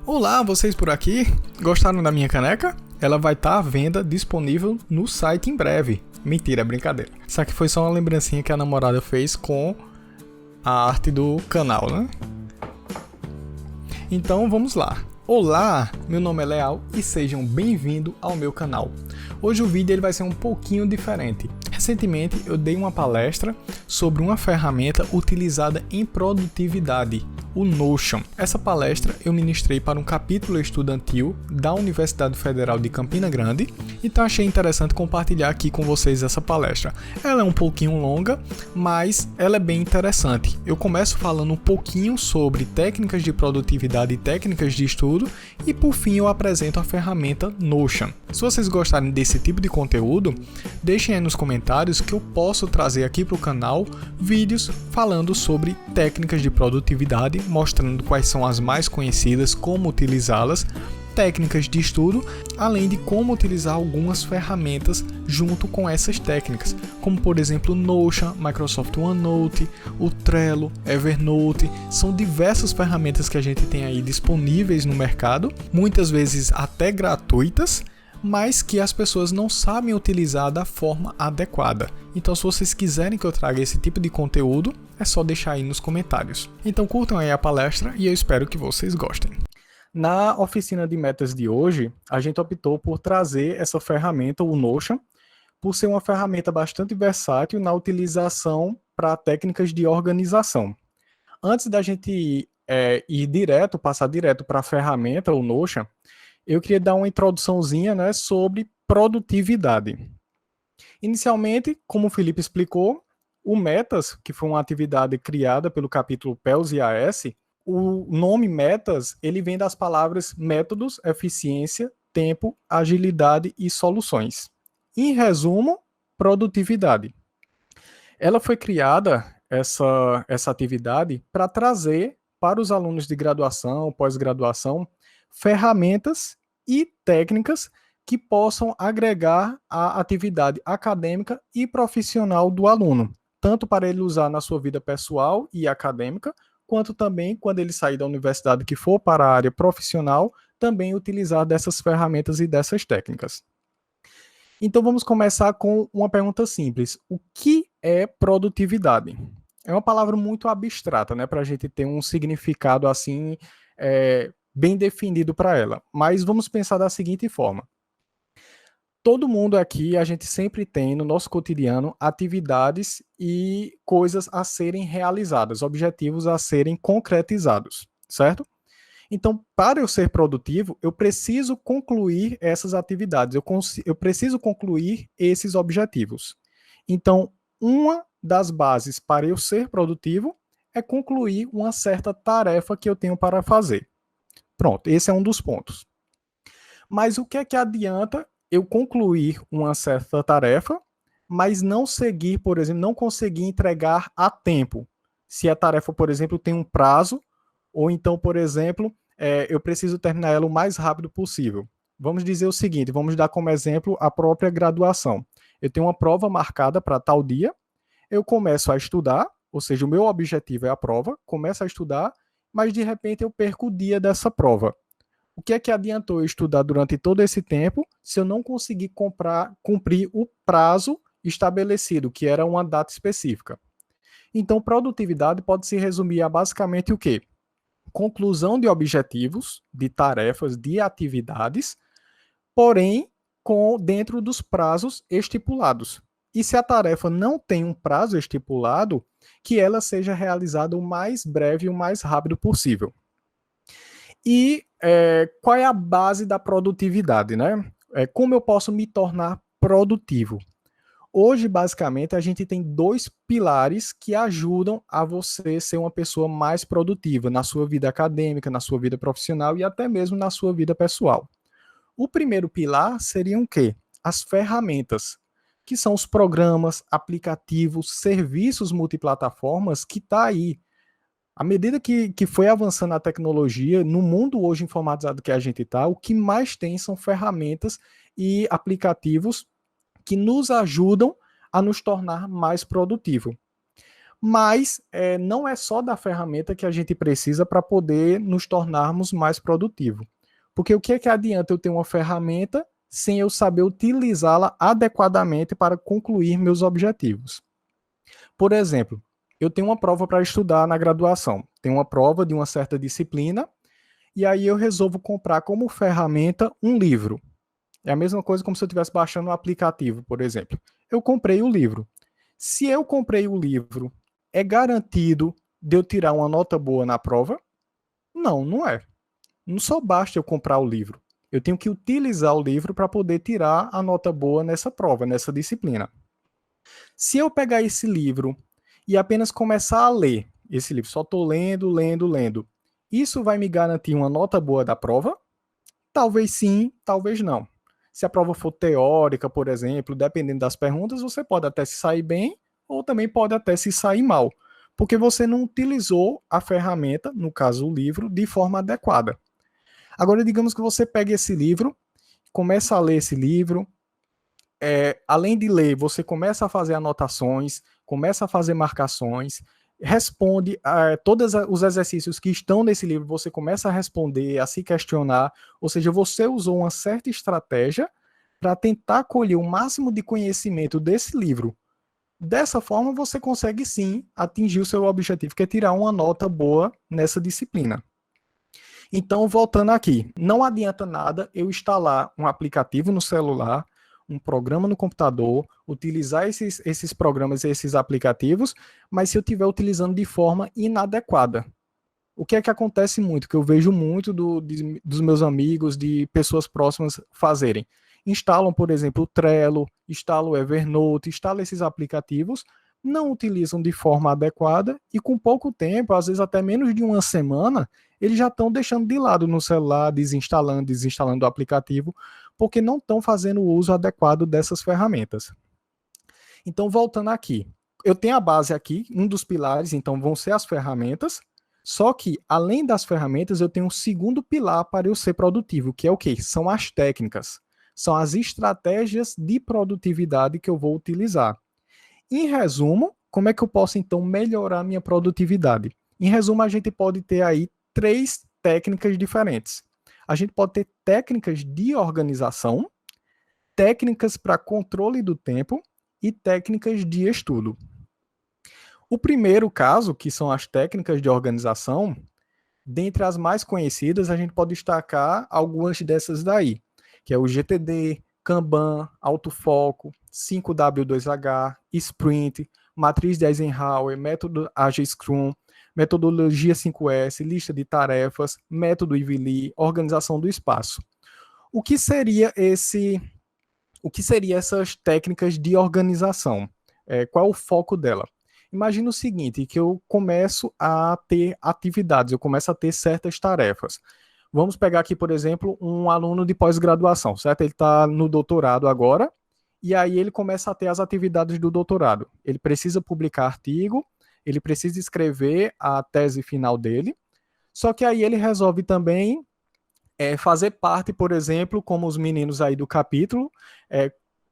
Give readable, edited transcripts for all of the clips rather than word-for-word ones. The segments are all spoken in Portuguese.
Olá, vocês por aqui? Gostaram da minha caneca? Ela vai estar à venda disponível no site em breve. Mentira, é brincadeira. Isso aqui foi só uma lembrancinha que a namorada fez com a arte do canal, né? Então vamos lá. Olá, meu nome é Leal e sejam bem-vindos ao meu canal. Hoje o vídeo ele vai ser um pouquinho diferente. Recentemente eu dei uma palestra sobre uma ferramenta utilizada em produtividade, o Notion. Essa palestra eu ministrei para um capítulo estudantil da Universidade Federal de Campina Grande, então achei interessante compartilhar aqui com vocês essa palestra. Ela é um pouquinho longa, mas ela é bem interessante. Eu começo falando um pouquinho sobre técnicas de produtividade e técnicas de estudo e por fim eu apresento a ferramenta Notion. Se vocês gostarem desse tipo de conteúdo, deixem aí nos comentários que eu posso trazer aqui para o canal vídeos falando sobre técnicas de produtividade, mostrando quais são as mais conhecidas, como utilizá-las, técnicas de estudo, além de como utilizar algumas ferramentas junto com essas técnicas, como por exemplo o Notion, Microsoft OneNote, o Trello, Evernote, são diversas ferramentas que a gente tem aí disponíveis no mercado, muitas vezes até gratuitas, mas que as pessoas não sabem utilizar da forma adequada. Então, se vocês quiserem que eu traga esse tipo de conteúdo, é só deixar aí nos comentários. Então, curtam aí a palestra e eu espero que vocês gostem. Na oficina de metas de hoje, a gente optou por trazer essa ferramenta, o Notion, por ser uma ferramenta bastante versátil na utilização para técnicas de organização. Antes da gente passar direto para a ferramenta, o Notion, eu queria dar uma introduçãozinha, né, sobre produtividade. Inicialmente, como o Felipe explicou, o Metas, que foi uma atividade criada pelo capítulo PELS e AS, o nome Metas, ele vem das palavras métodos, eficiência, tempo, agilidade e soluções. Em resumo, produtividade. Ela foi criada, essa atividade, para trazer para os alunos de graduação, pós-graduação, ferramentas e técnicas que possam agregar a atividade acadêmica e profissional do aluno, tanto para ele usar na sua vida pessoal e acadêmica, quanto também quando ele sair da universidade que for para a área profissional, também utilizar dessas ferramentas e dessas técnicas. Então vamos começar com uma pergunta simples. O que é produtividade? É uma palavra muito abstrata, né, para a gente ter um significado assim bem definido para ela. Mas vamos pensar da seguinte forma. Todo mundo aqui, a gente sempre tem no nosso cotidiano atividades e coisas a serem realizadas, objetivos a serem concretizados, certo? Então, para eu ser produtivo, eu preciso concluir essas atividades, eu preciso concluir esses objetivos. Então, uma das bases para eu ser produtivo é concluir uma certa tarefa que eu tenho para fazer. Pronto, esse é um dos pontos. Mas o que é que adianta eu concluir uma certa tarefa, mas não seguir, por exemplo, não conseguir entregar a tempo? Se a tarefa, por exemplo, tem um prazo, ou então, por exemplo, eu preciso terminar ela o mais rápido possível. Vamos dizer o seguinte, vamos dar como exemplo a própria graduação. Eu tenho uma prova marcada para tal dia, eu começo a estudar, ou seja, o meu objetivo é a prova, começo a estudar, mas de repente eu perco o dia dessa prova. O que é que adiantou eu estudar durante todo esse tempo se eu não conseguir cumprir o prazo estabelecido, que era uma data específica? Então, produtividade pode se resumir a basicamente o quê? Conclusão de objetivos, de tarefas, de atividades, porém dentro dos prazos estipulados. E se a tarefa não tem um prazo estipulado, que ela seja realizada o mais breve e o mais rápido possível. E qual é a base da produtividade, né? Como eu posso me tornar produtivo? Hoje, basicamente, a gente tem dois pilares que ajudam a você ser uma pessoa mais produtiva na sua vida acadêmica, na sua vida profissional e até mesmo na sua vida pessoal. O primeiro pilar seriam o quê? As ferramentas, que são os programas, aplicativos, serviços multiplataformas que está aí. À medida que foi avançando a tecnologia, no mundo hoje informatizado que a gente está, o que mais tem são ferramentas e aplicativos que nos ajudam a nos tornar mais produtivo. Mas não é só da ferramenta que a gente precisa para poder nos tornarmos mais produtivos. Porque o que é que adianta eu ter uma ferramenta sem eu saber utilizá-la adequadamente para concluir meus objetivos? Por exemplo, eu tenho uma prova para estudar na graduação, tenho uma prova de uma certa disciplina, e aí eu resolvo comprar como ferramenta um livro. É a mesma coisa como se eu estivesse baixando um aplicativo, por exemplo. Eu comprei o livro. Se eu comprei o livro, é garantido de eu tirar uma nota boa na prova? Não, não é. Não só basta eu comprar o livro. Eu tenho que utilizar o livro para poder tirar a nota boa nessa prova, nessa disciplina. Se eu pegar esse livro e apenas começar a ler esse livro, só estou lendo, lendo, lendo, isso vai me garantir uma nota boa da prova? Talvez sim, talvez não. Se a prova for teórica, por exemplo, dependendo das perguntas, você pode até se sair bem ou também pode até se sair mal, porque você não utilizou a ferramenta, no caso o livro, de forma adequada. Agora, digamos que você pega esse livro, começa a ler esse livro, além de ler, você começa a fazer anotações, começa a fazer marcações, responde a todos os exercícios que estão nesse livro, você começa a responder, a se questionar, ou seja, você usou uma certa estratégia para tentar colher o máximo de conhecimento desse livro. Dessa forma, você consegue sim atingir o seu objetivo, que é tirar uma nota boa nessa disciplina. Então, voltando aqui, não adianta nada eu instalar um aplicativo no celular, um programa no computador, utilizar esses programas e esses aplicativos, mas se eu estiver utilizando de forma inadequada. O que é que acontece muito, que eu vejo muito dos meus amigos, de pessoas próximas fazerem? Instalam, por exemplo, o Trello, instalam o Evernote, instalam esses aplicativos, não utilizam de forma adequada e com pouco tempo, às vezes até menos de uma semana, eles já estão deixando de lado no celular, desinstalando o aplicativo, porque não estão fazendo o uso adequado dessas ferramentas. Então, voltando aqui, eu tenho a base aqui, um dos pilares, então, vão ser as ferramentas, só que, além das ferramentas, eu tenho um segundo pilar para eu ser produtivo, que é o quê? São as técnicas, são as estratégias de produtividade que eu vou utilizar. Em resumo, como é que eu posso, então, melhorar a minha produtividade? Em resumo, a gente pode ter aí 3 técnicas diferentes. A gente pode ter técnicas de organização, técnicas para controle do tempo e técnicas de estudo. O primeiro caso, que são as técnicas de organização, dentre as mais conhecidas, a gente pode destacar algumas dessas daí, que é o GTD, Kanban, autofoco, 5W2H, Sprint, matriz de Eisenhower, método Agile Scrum, metodologia 5S, lista de tarefas, método Ivy Lee, organização do espaço. O que seria essas técnicas de organização? Qual é o foco dela? Imagina o seguinte, que eu começo a ter atividades, eu começo a ter certas tarefas. Vamos pegar aqui, por exemplo, um aluno de pós-graduação, certo? Ele está no doutorado agora, e aí ele começa a ter as atividades do doutorado. Ele precisa publicar artigo, ele precisa escrever a tese final dele, só que aí ele resolve também fazer parte, por exemplo, como os meninos aí do capítulo,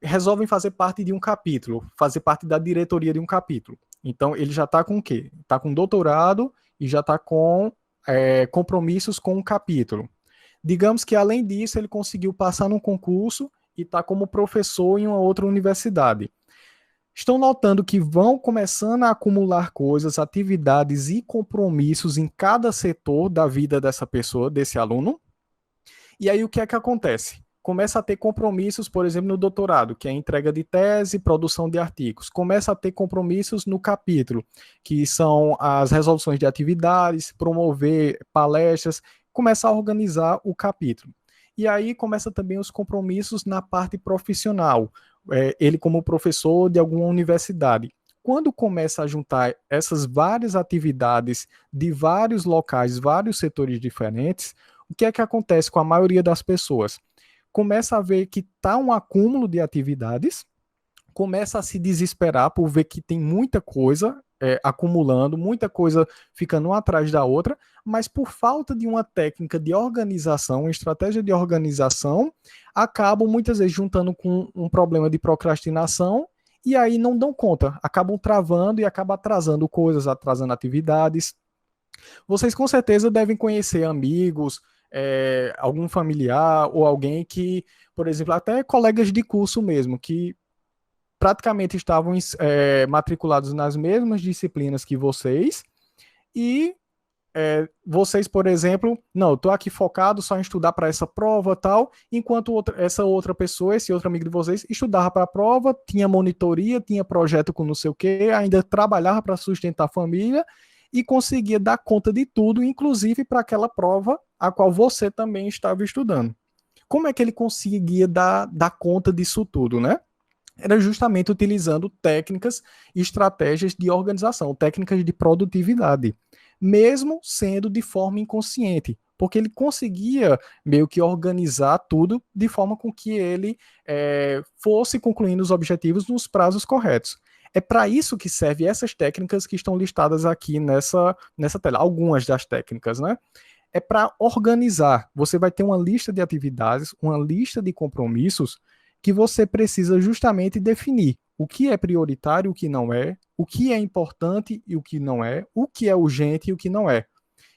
resolvem fazer parte de um capítulo, fazer parte da diretoria de um capítulo. Então, ele já está com o quê? Está com doutorado e já está com compromissos com o capítulo. Digamos que, além disso, ele conseguiu passar num concurso e está como professor em uma outra universidade. Estão notando que vão começando a acumular coisas, atividades e compromissos em cada setor da vida dessa pessoa, desse aluno. E aí, o que é que acontece? Começa a ter compromissos, por exemplo, no doutorado, que é a entrega de tese, produção de artigos. Começa a ter compromissos no capítulo, que são as resoluções de atividades, promover palestras, começa a organizar o capítulo. E aí começa também os compromissos na parte profissional, ele como professor de alguma universidade. Quando começa a juntar essas várias atividades de vários locais, vários setores diferentes, o que é que acontece com a maioria das pessoas? Começa a ver que está um acúmulo de atividades, começa a se desesperar por ver que tem muita coisa acumulando, muita coisa ficando uma atrás da outra, mas por falta de uma técnica de organização, uma estratégia de organização, acabam muitas vezes juntando com um problema de procrastinação e aí não dão conta, acabam travando e acabam atrasando coisas, atrasando atividades. Vocês com certeza devem conhecer amigos, algum familiar ou alguém que, por exemplo, até colegas de curso mesmo, que praticamente estavam matriculados nas mesmas disciplinas que vocês e vocês, por exemplo, não, estou aqui focado só em estudar para essa prova tal, enquanto essa outra pessoa, esse outro amigo de vocês, estudava para a prova, tinha monitoria, tinha projeto com não sei o quê, ainda trabalhava para sustentar a família e conseguia dar conta de tudo, inclusive para aquela prova a qual você também estava estudando. Como é que ele conseguia dar conta disso tudo, né? Era justamente utilizando técnicas e estratégias de organização, técnicas de produtividade, mesmo sendo de forma inconsciente, porque ele conseguia meio que organizar tudo de forma com que ele fosse concluindo os objetivos nos prazos corretos. É para isso que servem essas técnicas que estão listadas aqui nessa tela, algumas das técnicas, né? É para organizar. Você vai ter uma lista de atividades, uma lista de compromissos que você precisa justamente definir o que é prioritário e o que não é, o que é importante e o que não é, o que é urgente e o que não é.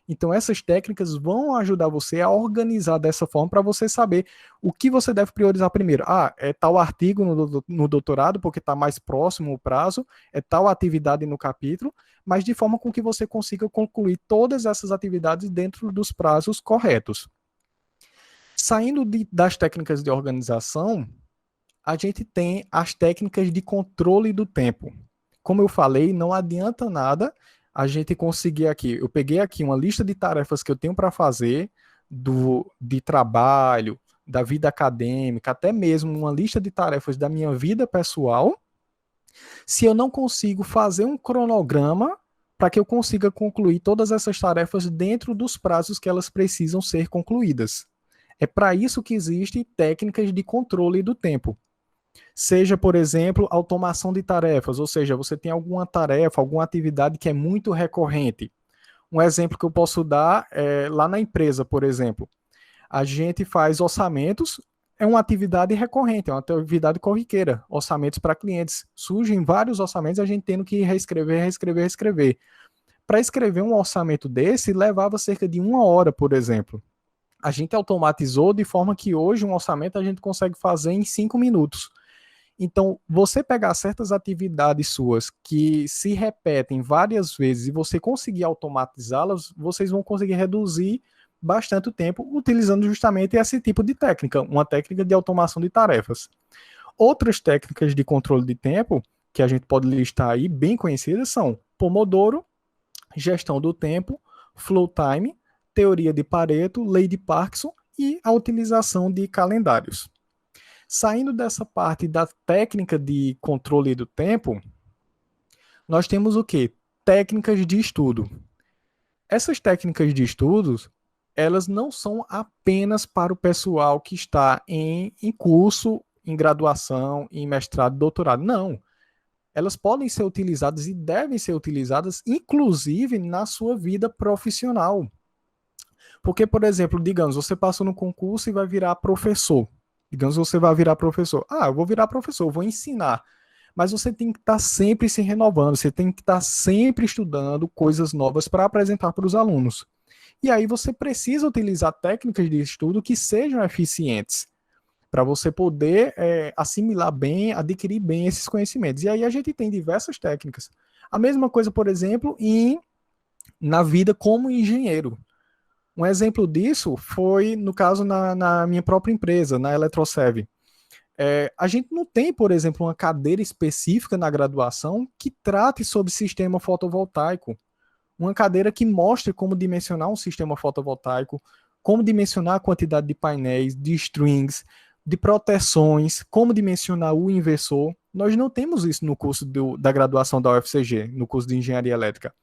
Então, essas técnicas vão ajudar você a organizar dessa forma para você saber o que você deve priorizar primeiro. Ah, é tal artigo no doutorado, porque está mais próximo o prazo, é tal atividade no capítulo, mas de forma com que você consiga concluir todas essas atividades dentro dos prazos corretos. Saindo das técnicas de organização, a gente tem as técnicas de controle do tempo. Como eu falei, não adianta nada a gente conseguir aqui. Eu peguei aqui uma lista de tarefas que eu tenho para fazer, de trabalho, da vida acadêmica, até mesmo uma lista de tarefas da minha vida pessoal, se eu não consigo fazer um cronograma para que eu consiga concluir todas essas tarefas dentro dos prazos que elas precisam ser concluídas. É para isso que existem técnicas de controle do tempo. Seja, por exemplo, automação de tarefas, ou seja, você tem alguma tarefa, alguma atividade que é muito recorrente. Um exemplo que eu posso dar é lá na empresa, por exemplo. A gente faz orçamentos, é uma atividade recorrente, é uma atividade corriqueira, orçamentos para clientes. Surgem vários orçamentos, a gente tendo que reescrever. Para escrever um orçamento desse, levava cerca de 1 hora, por exemplo. A gente automatizou de forma que hoje um orçamento a gente consegue fazer em 5 minutos. Então, você pegar certas atividades suas que se repetem várias vezes e você conseguir automatizá-las, vocês vão conseguir reduzir bastante o tempo utilizando justamente esse tipo de técnica, uma técnica de automação de tarefas. Outras técnicas de controle de tempo que a gente pode listar aí, bem conhecidas, são Pomodoro, gestão do tempo, flow time, teoria de Pareto, lei de Parkinson e a utilização de calendários. Saindo dessa parte da técnica de controle do tempo, nós temos o quê? Técnicas de estudo. Essas técnicas de estudos, elas não são apenas para o pessoal que está em curso, em graduação, em mestrado, doutorado. Não. Elas podem ser utilizadas e devem ser utilizadas, inclusive, na sua vida profissional. Porque, por exemplo, digamos, você passou no concurso e vai virar professor. Digamos, você vai virar professor. Ah, eu vou virar professor, vou ensinar. Mas você tem que estar sempre se renovando, você tem que estar sempre estudando coisas novas para apresentar para os alunos. E aí você precisa utilizar técnicas de estudo que sejam eficientes para você poder assimilar bem, adquirir bem esses conhecimentos. E aí a gente tem diversas técnicas. A mesma coisa, por exemplo, na vida como engenheiro. Um exemplo disso foi, no caso, na minha própria empresa, na Eletroserve. A gente não tem, por exemplo, uma cadeira específica na graduação que trate sobre sistema fotovoltaico. Uma cadeira que mostre como dimensionar um sistema fotovoltaico, como dimensionar a quantidade de painéis, de strings, de proteções, como dimensionar o inversor. Nós não temos isso no curso da graduação da UFCG, no curso de Engenharia Elétrica.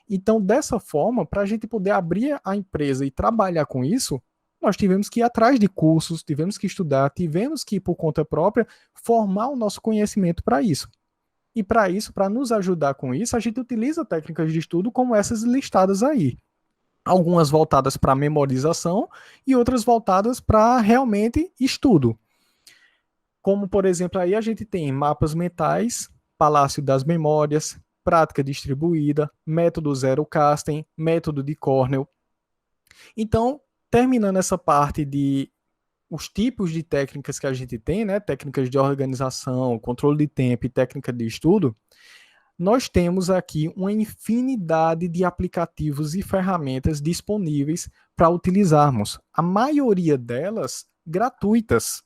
Então, dessa forma, para a gente poder abrir a empresa e trabalhar com isso, nós tivemos que ir atrás de cursos, tivemos que estudar, tivemos que ir por conta própria, formar o nosso conhecimento para isso. E para isso, para nos ajudar com isso, a gente utiliza técnicas de estudo como essas listadas aí. Algumas voltadas para memorização e outras voltadas para realmente estudo. Como, por exemplo, aí a gente tem mapas mentais, Palácio das Memórias, prática distribuída, método Zerocasting, método de Cornell. Então, terminando essa parte de os tipos de técnicas que a gente tem, né, técnicas de organização, controle de tempo e técnica de estudo, nós temos aqui uma infinidade de aplicativos e ferramentas disponíveis para utilizarmos. A maioria delas gratuitas.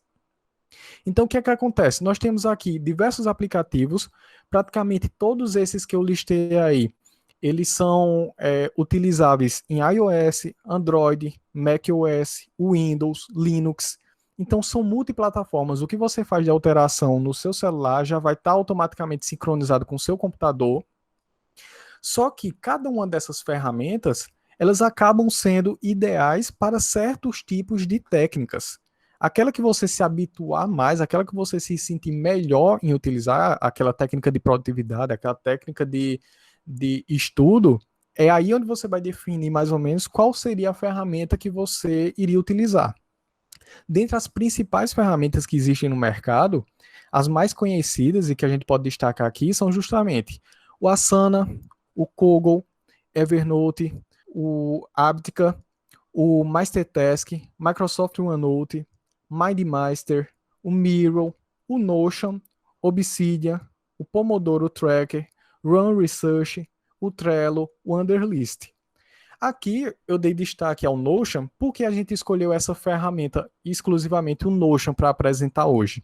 Então, o que é que acontece? Nós temos aqui diversos aplicativos, praticamente todos esses que eu listei aí, eles são utilizáveis em iOS, Android, macOS, Windows, Linux. Então, são multiplataformas. O que você faz de alteração no seu celular já vai estar automaticamente sincronizado com o seu computador. Só que cada uma dessas ferramentas, elas acabam sendo ideais para certos tipos de técnicas. Aquela que você se habituar mais, aquela que você se sentir melhor em utilizar, aquela técnica de produtividade, aquela técnica de estudo, é aí onde você vai definir mais ou menos qual seria a ferramenta que você iria utilizar. Dentre as principais ferramentas que existem no mercado, as mais conhecidas e que a gente pode destacar aqui são justamente o Asana, o Kaggle, Evernote, o Abtica, o MasterTask, Microsoft OneNote, MindMeister, o Miro, o Notion, Obsidian, o Pomodoro Tracker, Run Research, o Trello, o Wunderlist. Aqui eu dei destaque ao Notion porque a gente escolheu essa ferramenta exclusivamente o Notion para apresentar hoje.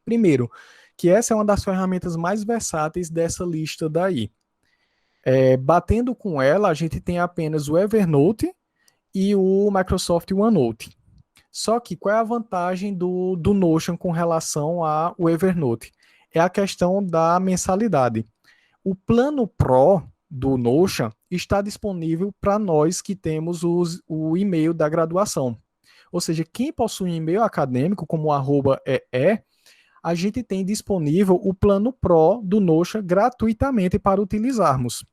Primeiro, que essa é uma das ferramentas mais versáteis dessa lista daí. Batendo com ela, a gente tem apenas o Evernote e o Microsoft OneNote. Só que qual é a vantagem do Notion com relação ao Evernote? É a questão da mensalidade. O plano Pro do Notion está disponível para nós que temos o e-mail da graduação. Ou seja, quem possui um e-mail acadêmico, como o @ee, a gente tem disponível o plano Pro do Notion gratuitamente para utilizarmos.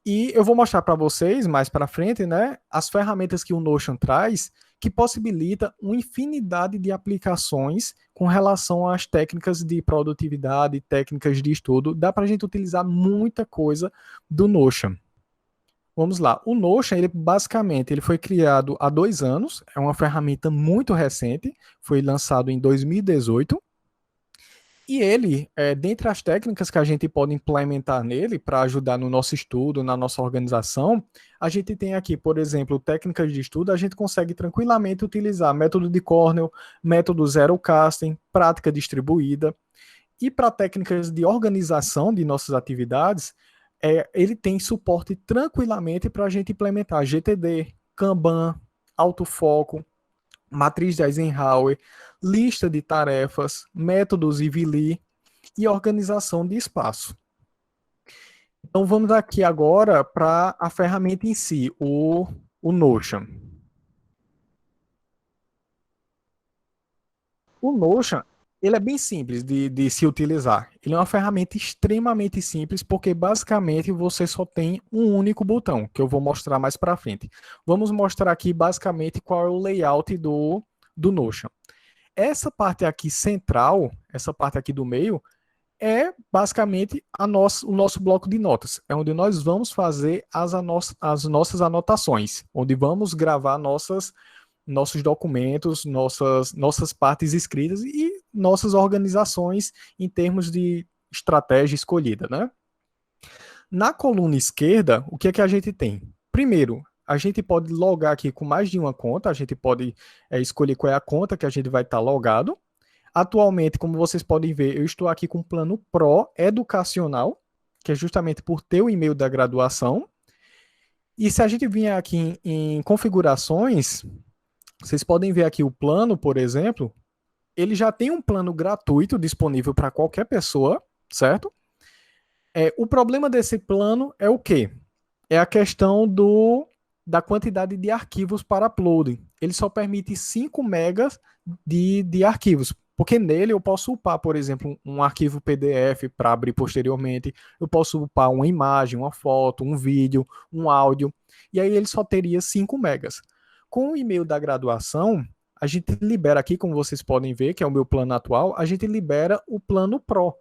E eu vou mostrar para vocês mais para frente, né, as ferramentas que o Notion traz, que possibilita uma infinidade de aplicações com relação às técnicas de produtividade, técnicas de estudo. Dá para a gente utilizar muita coisa do Notion. Vamos lá. O Notion, ele basicamente, ele foi criado há 2 anos, é uma ferramenta muito recente, foi lançado em 2018. E ele, dentre as técnicas que a gente pode implementar nele para ajudar no nosso estudo, na nossa organização, a gente tem aqui, por exemplo, técnicas de estudo, a gente consegue tranquilamente utilizar método de Cornell, método Zerocasting, prática distribuída. E para técnicas de organização de nossas atividades, ele tem suporte tranquilamente para a gente implementar GTD, Kanban, autofoco, matriz de Eisenhower, lista de tarefas, métodos IVLI e organização de espaço. Então vamos aqui agora para a ferramenta em si, o Notion. O Notion, ele é bem simples de se utilizar. Ele é uma ferramenta extremamente simples, porque basicamente você só tem um único botão, que eu vou mostrar mais para frente. Vamos mostrar aqui basicamente qual é o layout do Notion. Essa parte aqui central, essa parte aqui do meio, é basicamente o nosso bloco de notas. É onde nós vamos fazer as nossas anotações, onde vamos gravar nossos documentos, nossas partes escritas e nossas organizações em termos de estratégia escolhida, né? Na coluna esquerda, o que é que a gente tem? Primeiro, a gente pode logar aqui com mais de uma conta, a gente pode escolher qual é a conta que a gente vai estar logado. Atualmente, como vocês podem ver, eu estou aqui com o plano Pro Educacional, que é justamente por ter o e-mail da graduação. E se a gente vier aqui em configurações, vocês podem ver aqui o plano, por exemplo, ele já tem um plano gratuito disponível para qualquer pessoa, certo? O problema desse plano é o quê? É a questão da quantidade de arquivos para uploading. Ele só permite 5 megas de arquivos, porque nele eu posso upar, por exemplo, um arquivo PDF para abrir posteriormente, eu posso upar uma imagem, uma foto, um vídeo, um áudio, e aí ele só teria 5 megas. Com o e-mail da graduação, a gente libera aqui, como vocês podem ver, que é o meu plano atual, a gente libera o plano Pro,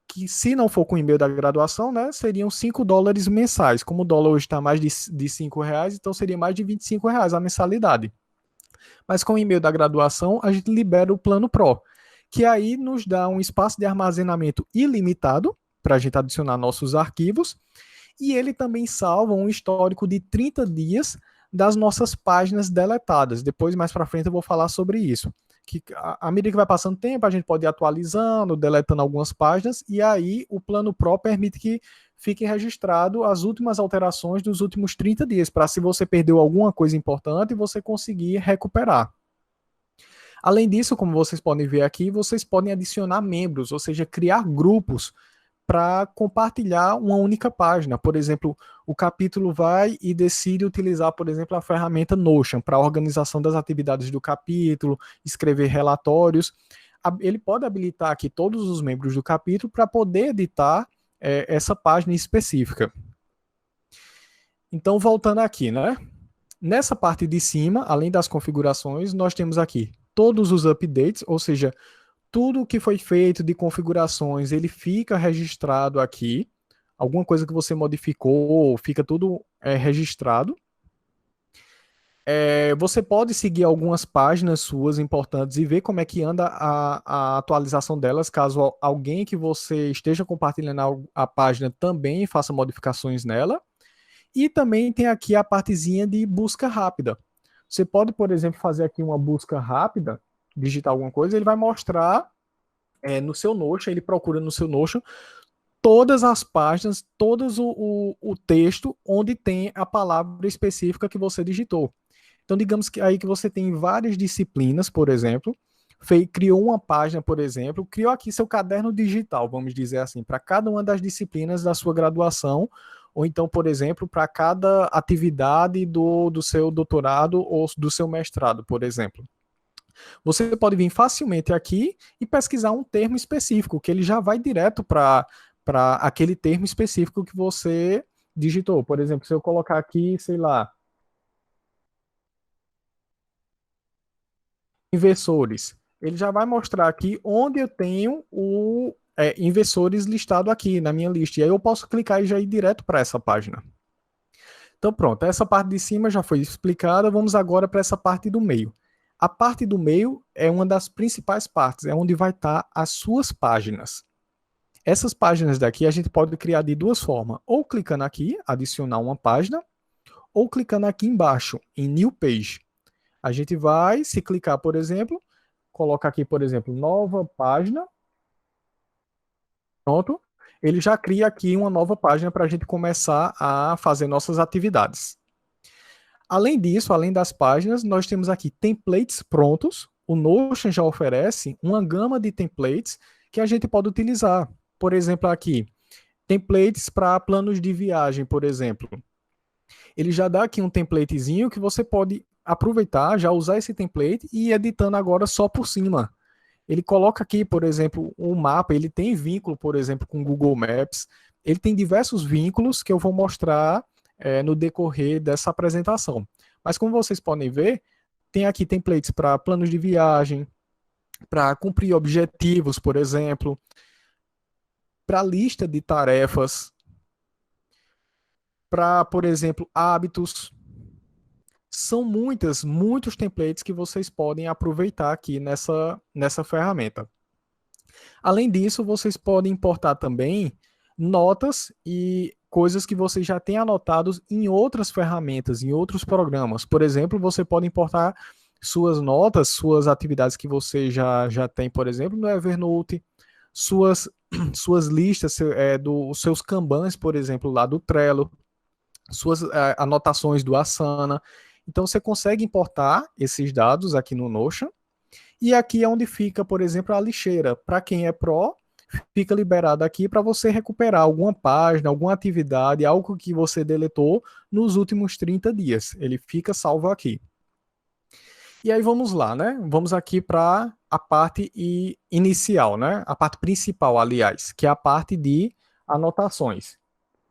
que se não for com o e-mail da graduação, né, seriam $5 mensais. Como o dólar hoje está mais de R$ 5, então seria mais de R$ 25 a mensalidade. Mas com o e-mail da graduação, a gente libera o plano Pro, que aí nos dá um espaço de armazenamento ilimitado para a gente adicionar nossos arquivos, e ele também salva um histórico de 30 dias das nossas páginas deletadas. Depois, mais para frente, eu vou falar sobre isso. Que à medida que vai passando tempo, a gente pode ir atualizando, deletando algumas páginas, e aí o plano Pro permite que fique registrado as últimas alterações dos últimos 30 dias, para se você perdeu alguma coisa importante, você conseguir recuperar. Além disso, como vocês podem ver aqui, vocês podem adicionar membros, ou seja, criar grupos para compartilhar uma única página. Por exemplo, o capítulo vai e decide utilizar, por exemplo, a ferramenta Notion para a organização das atividades do capítulo, escrever relatórios. Ele pode habilitar aqui todos os membros do capítulo para poder editar essa página específica. Então, voltando aqui, né? Nessa parte de cima, além das configurações, nós temos aqui todos os updates, ou seja, tudo o que foi feito de configurações, ele fica registrado aqui. Alguma coisa que você modificou, fica tudo registrado. Você pode seguir algumas páginas suas importantes e ver como é que anda a atualização delas, caso alguém que você esteja compartilhando a página também faça modificações nela. E também tem aqui a partezinha de busca rápida. Você pode, por exemplo, fazer aqui uma busca rápida, digitar alguma coisa, ele vai mostrar no seu Notion, ele procura no seu Notion todas as páginas, todo o texto onde tem a palavra específica que você digitou. Então, digamos que aí que você tem várias disciplinas, por exemplo, criou uma página, por exemplo, criou aqui seu caderno digital, vamos dizer assim, para cada uma das disciplinas da sua graduação, ou então, por exemplo, para cada atividade do seu doutorado ou do seu mestrado, por exemplo. Você pode vir facilmente aqui e pesquisar um termo específico, que ele já vai direto para aquele termo específico que você digitou. Por exemplo, se eu colocar aqui, sei lá, inversores, ele já vai mostrar aqui onde eu tenho o inversores listado aqui na minha lista. E aí eu posso clicar e já ir direto para essa página. Então pronto, essa parte de cima já foi explicada, vamos agora para essa parte do meio. A parte do meio é uma das principais partes, é onde vai estar as suas páginas. Essas páginas daqui a gente pode criar de duas formas, ou clicando aqui, adicionar uma página, ou clicando aqui embaixo, em New Page. A gente vai, se clicar, por exemplo, coloca aqui, por exemplo, nova página. Pronto. Ele já cria aqui uma nova página para a gente começar a fazer nossas atividades. Além disso, além das páginas, nós temos aqui templates prontos. O Notion já oferece uma gama de templates que a gente pode utilizar. Por exemplo, aqui, templates para planos de viagem, por exemplo. Ele já dá aqui um templatezinho que você pode aproveitar, já usar esse template e ir editando agora só por cima. Ele coloca aqui, por exemplo, um mapa, ele tem vínculo, por exemplo, com Google Maps, ele tem diversos vínculos que eu vou mostrar no decorrer dessa apresentação. Mas como vocês podem ver, tem aqui templates para planos de viagem, para cumprir objetivos, por exemplo, para lista de tarefas, para, por exemplo, hábitos. São muitos templates que vocês podem aproveitar aqui nessa ferramenta. Além disso, vocês podem importar também notas e coisas que vocês já têm anotados em outras ferramentas, em outros programas. Por exemplo, você pode importar suas notas, suas atividades que você já tem, por exemplo, no Evernote, suas listas, dos seus Kanbans, por exemplo, lá do Trello, suas anotações do Asana. Então, você consegue importar esses dados aqui no Notion. E aqui é onde fica, por exemplo, a lixeira. Para quem é Pro, fica liberado aqui para você recuperar alguma página, alguma atividade, algo que você deletou nos últimos 30 dias. Ele fica salvo aqui. E aí vamos lá, né? Vamos aqui para a parte inicial, né? A parte principal, aliás, que é a parte de anotações.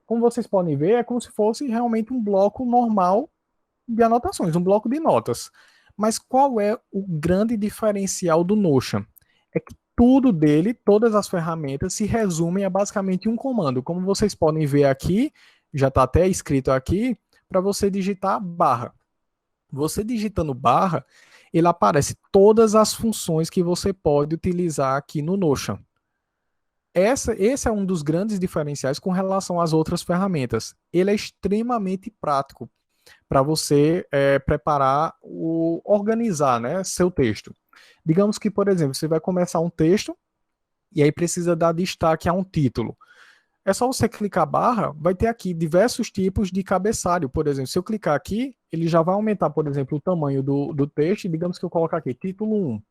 Como vocês podem ver, é como se fosse realmente um bloco normal de anotações, um bloco de notas. Mas qual é o grande diferencial do Notion? É que tudo dele, todas as ferramentas, se resumem a basicamente um comando. Como vocês podem ver aqui, já está até escrito aqui, para você digitar barra. Você digitando barra, ele aparece todas as funções que você pode utilizar aqui no Notion. Esse é um dos grandes diferenciais com relação às outras ferramentas. Ele é extremamente prático para você preparar, organizar, né, seu texto. Digamos que, por exemplo, você vai começar um texto e aí precisa dar destaque a um título. É só você clicar barra, vai ter aqui diversos tipos de cabeçalho. Por exemplo, se eu clicar aqui, ele já vai aumentar, por exemplo, o tamanho do texto. Digamos que eu colocar aqui, título 1.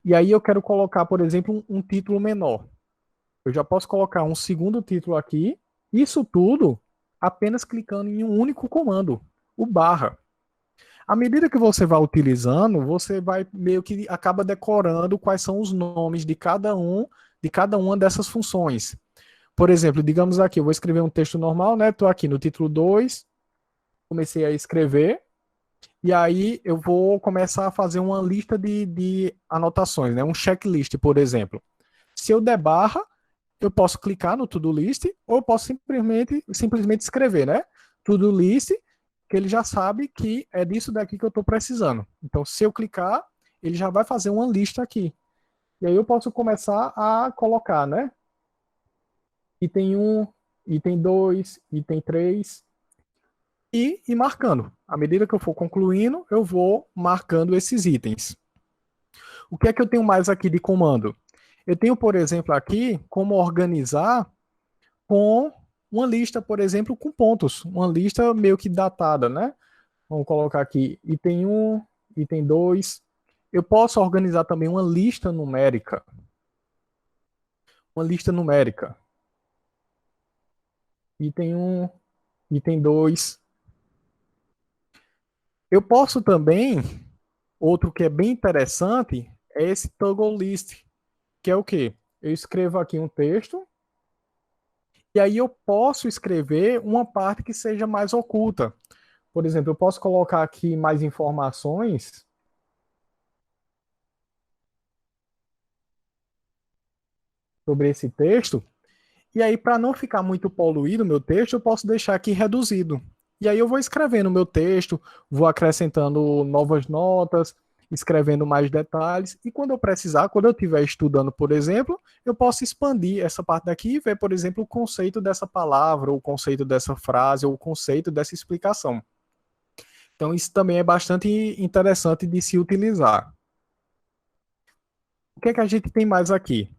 E aí eu quero colocar, por exemplo, um título menor. Eu já posso colocar um segundo título aqui. Isso tudo apenas clicando em um único comando, o barra. À medida que você vai utilizando, você vai meio que acaba decorando quais são os nomes de cada uma dessas funções. Por exemplo, digamos aqui, eu vou escrever um texto normal, né? Estou aqui no título 2, comecei a escrever, e aí eu vou começar a fazer uma lista de anotações, né? Um checklist, por exemplo. Se eu der barra, eu posso clicar no to-do list, ou eu posso simplesmente escrever, né? To-do list, que ele já sabe que é disso daqui que eu estou precisando. Então, se eu clicar, ele já vai fazer uma lista aqui. E aí eu posso começar a colocar, né? Item 1, item 2, item 3, e marcando. À medida que eu for concluindo, eu vou marcando esses itens. O que é que eu tenho mais aqui de comando? Eu tenho, por exemplo, aqui como organizar com uma lista, por exemplo, com pontos. Uma lista meio que datada, né? Vamos colocar aqui item 1, item 2. Eu posso organizar também uma lista numérica. Uma lista numérica. Item 1, item 2. Eu posso também, outro que é bem interessante, é esse toggle list, que é o quê? Eu escrevo aqui um texto, e aí eu posso escrever uma parte que seja mais oculta. Por exemplo, eu posso colocar aqui mais informações sobre esse texto, e aí para não ficar muito poluído o meu texto, eu posso deixar aqui reduzido. E aí eu vou escrevendo o meu texto, vou acrescentando novas notas, escrevendo mais detalhes, e quando eu precisar, quando eu estiver estudando, por exemplo, eu posso expandir essa parte daqui e ver, por exemplo, o conceito dessa palavra, ou o conceito dessa frase, ou o conceito dessa explicação. Então, isso também é bastante interessante de se utilizar. O que é que a gente tem mais aqui?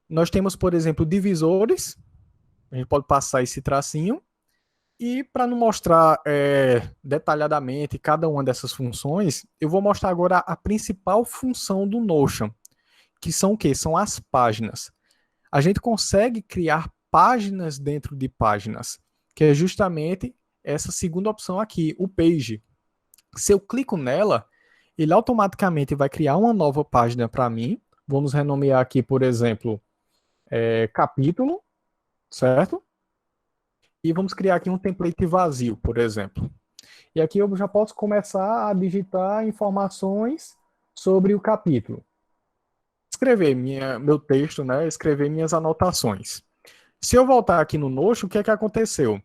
Nós temos, por exemplo, divisores. A gente pode passar esse tracinho. E para não mostrar detalhadamente cada uma dessas funções, eu vou mostrar agora a principal função do Notion, que são o quê? São as páginas. A gente consegue criar páginas dentro de páginas, que é justamente essa segunda opção aqui, o Page. Se eu clico nela, ele automaticamente vai criar uma nova página para mim. Vamos renomear aqui, por exemplo, capítulo, certo? E vamos criar aqui um template vazio, por exemplo. E aqui eu já posso começar a digitar informações sobre o capítulo. Escrever meu texto, né? Escrever minhas anotações. Se eu voltar aqui no Notion, o que é que aconteceu?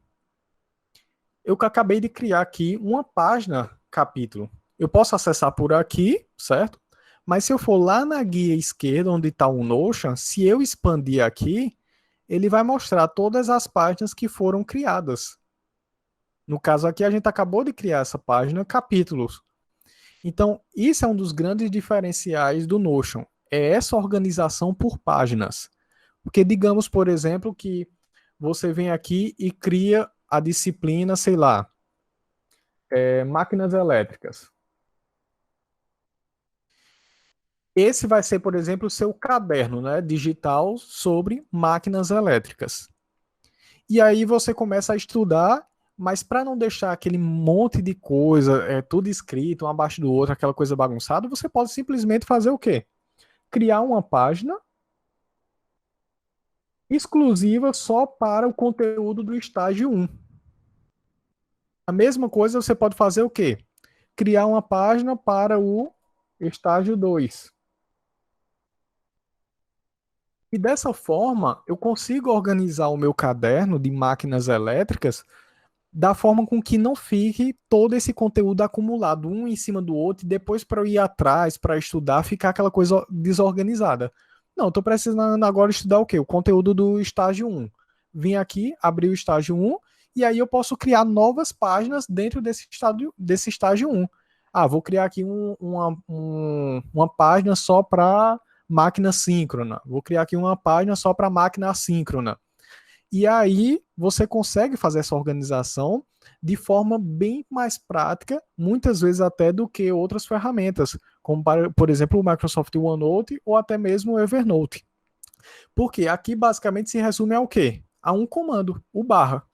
Eu acabei de criar aqui uma página capítulo. Eu posso acessar por aqui, certo? Mas se eu for lá na guia esquerda, onde está o Notion, se eu expandir aqui, ele vai mostrar todas as páginas que foram criadas. No caso aqui, a gente acabou de criar essa página, capítulos. Então, isso é um dos grandes diferenciais do Notion. É essa organização por páginas. Porque digamos, por exemplo, que você vem aqui e cria a disciplina, sei lá, máquinas elétricas. Esse vai ser, por exemplo, o seu caderno, né, digital sobre máquinas elétricas. E aí você começa a estudar, mas para não deixar aquele monte de coisa, tudo escrito, um abaixo do outro, aquela coisa bagunçada, você pode simplesmente fazer o quê? Criar uma página exclusiva só para o conteúdo do estágio 1. A mesma coisa você pode fazer o quê? criar uma página para o estágio 2. E dessa forma, eu consigo organizar o meu caderno de máquinas elétricas da forma com que não fique todo esse conteúdo acumulado um em cima do outro e depois para eu ir atrás, para estudar, ficar aquela coisa desorganizada. Não, estou precisando agora estudar o quê? O conteúdo do estágio 1. Vim aqui, abri o estágio 1 e aí eu posso criar novas páginas dentro desse estágio 1. Ah, vou criar aqui uma página só para máquina síncrona. Vou criar aqui uma página só para máquina assíncrona. E aí você consegue fazer essa organização de forma bem mais prática, muitas vezes até do que outras ferramentas, como por exemplo o Microsoft OneNote ou até mesmo o Evernote. Porque aqui basicamente se resume ao quê? A um comando, o barra.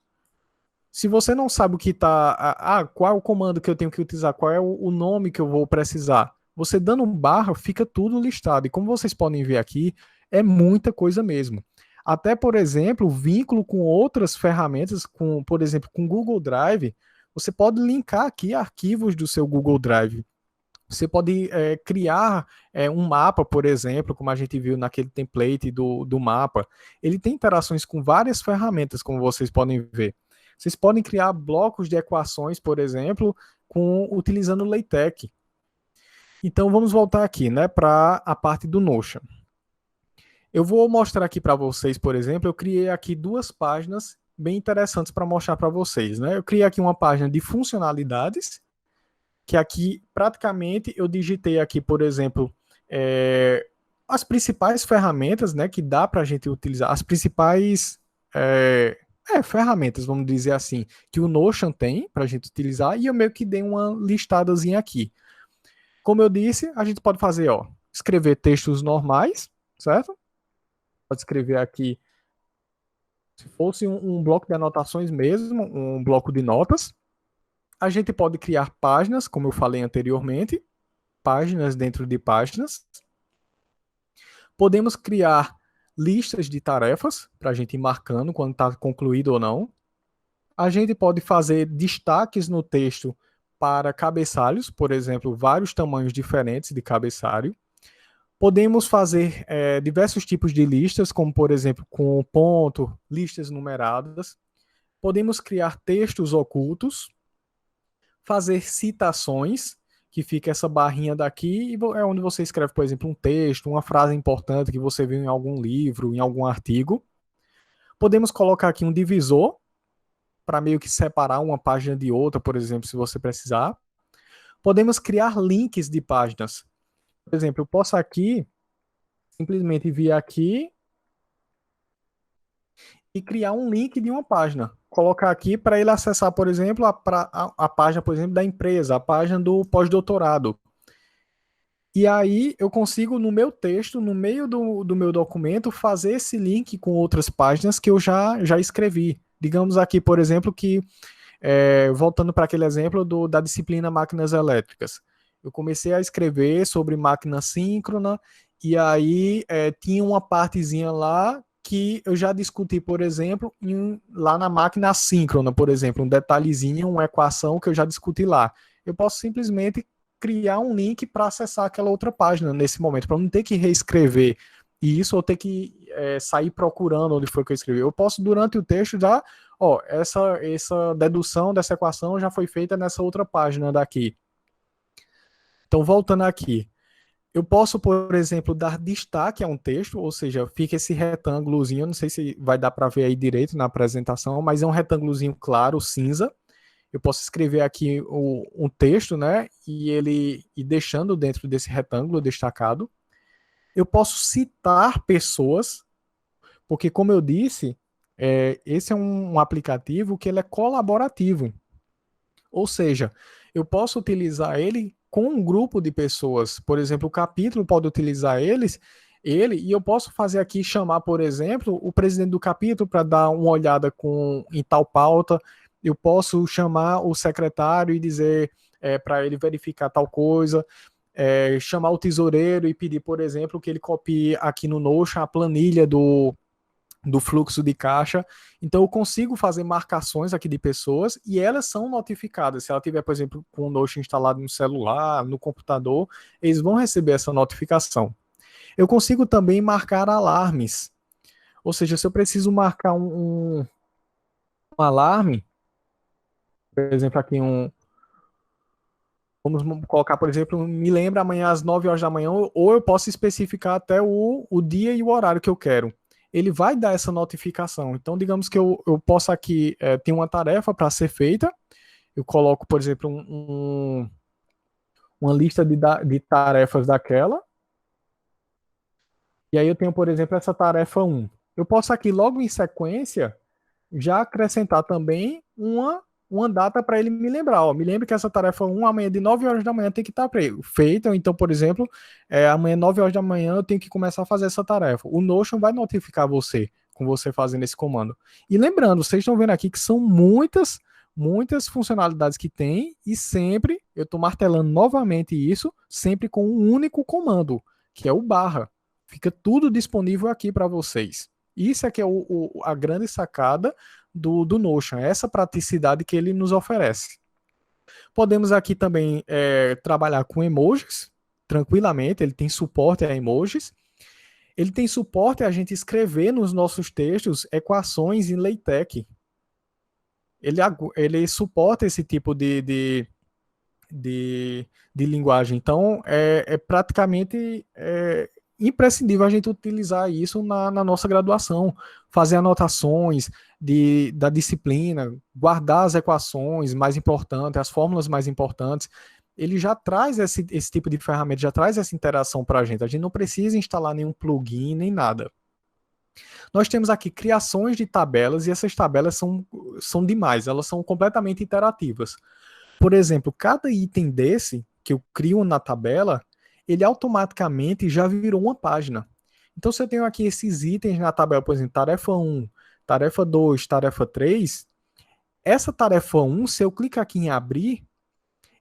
Se você não sabe o que está, qual é o comando que eu tenho que utilizar, qual é o nome que eu vou precisar, você dando um barra, fica tudo listado. E como vocês podem ver aqui, é muita coisa mesmo. Até, por exemplo, vínculo com outras ferramentas, por exemplo, com Google Drive, você pode linkar aqui arquivos do seu Google Drive. Você pode criar um mapa, por exemplo, como a gente viu naquele template do mapa. Ele tem interações com várias ferramentas, como vocês podem ver. Vocês podem criar blocos de equações, por exemplo, utilizando o LaTeX. Então vamos voltar aqui, né, para a parte do Notion. Eu vou mostrar aqui para vocês, por exemplo, eu criei aqui duas páginas bem interessantes para mostrar para vocês, né? Eu criei aqui uma página de funcionalidades, que aqui praticamente eu digitei aqui, por exemplo, as principais ferramentas, né, que dá para a gente utilizar, as principais ferramentas, vamos dizer assim, que o Notion tem para a gente utilizar, e eu meio que dei uma listadazinha aqui. Como eu disse, a gente pode fazer, escrever textos normais, certo? Pode escrever aqui, se fosse um bloco de anotações mesmo, um bloco de notas. A gente pode criar páginas, como eu falei anteriormente, páginas dentro de páginas. Podemos criar listas de tarefas para a gente ir marcando quando está concluído ou não. A gente pode fazer destaques no texto para cabeçalhos, por exemplo, vários tamanhos diferentes de cabeçalho. Podemos fazer diversos tipos de listas, como por exemplo com ponto, listas numeradas. Podemos criar textos ocultos, fazer citações, que fica essa barrinha daqui, e é onde você escreve, por exemplo, um texto, uma frase importante que você viu em algum livro, em algum artigo. Podemos colocar aqui um divisor, para meio que separar uma página de outra, por exemplo, se você precisar. Podemos criar links de páginas. Por exemplo, eu posso aqui simplesmente vir aqui e criar um link de uma página. Colocar aqui para ele acessar, por exemplo, a página, por exemplo, da empresa, a página do pós-doutorado. E aí eu consigo, no meu texto, no meio do meu documento, fazer esse link com outras páginas que eu já escrevi. Digamos aqui, por exemplo, que, voltando para aquele exemplo da disciplina máquinas elétricas. Eu comecei a escrever sobre máquina síncrona, e aí tinha uma partezinha lá que eu já discuti, por exemplo, lá na máquina assíncrona, por exemplo, um detalhezinho, uma equação que eu já discuti lá. Eu posso simplesmente criar um link para acessar aquela outra página nesse momento, para não ter que reescrever isso ou ter que sair procurando onde foi que eu escrevi. Eu posso, durante o texto, já, essa dedução dessa equação já foi feita nessa outra página daqui. Então, voltando aqui, eu posso, por exemplo, dar destaque a um texto, ou seja, fica esse retângulozinho, não sei se vai dar para ver aí direito na apresentação, mas é um retângulozinho claro, cinza. Eu posso escrever aqui um texto, né, e deixando dentro desse retângulo destacado. Eu posso citar pessoas, porque como eu disse, esse é um aplicativo que ele é colaborativo. Ou seja, eu posso utilizar ele com um grupo de pessoas. Por exemplo, o capítulo pode utilizar ele, e eu posso fazer aqui, chamar, por exemplo, o presidente do capítulo para dar uma olhada em tal pauta. Eu posso chamar o secretário e dizer para ele verificar tal coisa. Chamar o tesoureiro e pedir, por exemplo, que ele copie aqui no Notion a planilha do fluxo de caixa. Então eu consigo fazer marcações aqui de pessoas e elas são notificadas. Se ela tiver, por exemplo, com o Notion instalado no celular, no computador, eles vão receber essa notificação. Eu consigo também marcar alarmes. Ou seja, se eu preciso marcar um alarme, por exemplo, aqui vamos colocar, por exemplo, me lembra amanhã às 9 horas da manhã, ou eu posso especificar até o dia e o horário que eu quero. Ele vai dar essa notificação. Então, digamos que eu possa aqui ter uma tarefa para ser feita. Eu coloco, por exemplo, uma lista de tarefas daquela. E aí eu tenho, por exemplo, essa tarefa 1. Eu posso aqui, logo em sequência, já acrescentar também uma data para ele me lembrar. Ó, me lembre que essa tarefa 1, amanhã de 9 horas da manhã tem que estar feita. Então, por exemplo, amanhã 9 horas da manhã eu tenho que começar a fazer essa tarefa. O Notion vai notificar você com você fazendo esse comando. E lembrando, vocês estão vendo aqui que são muitas funcionalidades que tem e sempre, eu estou martelando novamente isso, sempre com um único comando, que é o barra. Fica tudo disponível aqui para vocês. Isso é que é a grande sacada do Notion, essa praticidade que ele nos oferece. Podemos aqui também trabalhar com emojis, tranquilamente, ele tem suporte a emojis. Ele tem suporte a gente escrever nos nossos textos equações em LaTeX. Ele suporta esse tipo de linguagem. Então, é praticamente imprescindível a gente utilizar isso na nossa graduação, fazer anotações da disciplina, guardar as equações mais importantes, as fórmulas mais importantes. Ele já traz esse tipo de ferramenta, já traz essa interação para a gente não precisa instalar nenhum plugin, nem nada. Nós temos aqui criações de tabelas, e essas tabelas são demais, elas são completamente interativas. Por exemplo, cada item desse que eu crio na tabela, ele automaticamente já virou uma página. Então, se eu tenho aqui esses itens na tabela, por exemplo, tarefa 1, tarefa 2, tarefa 3, essa tarefa 1, se eu clicar aqui em abrir,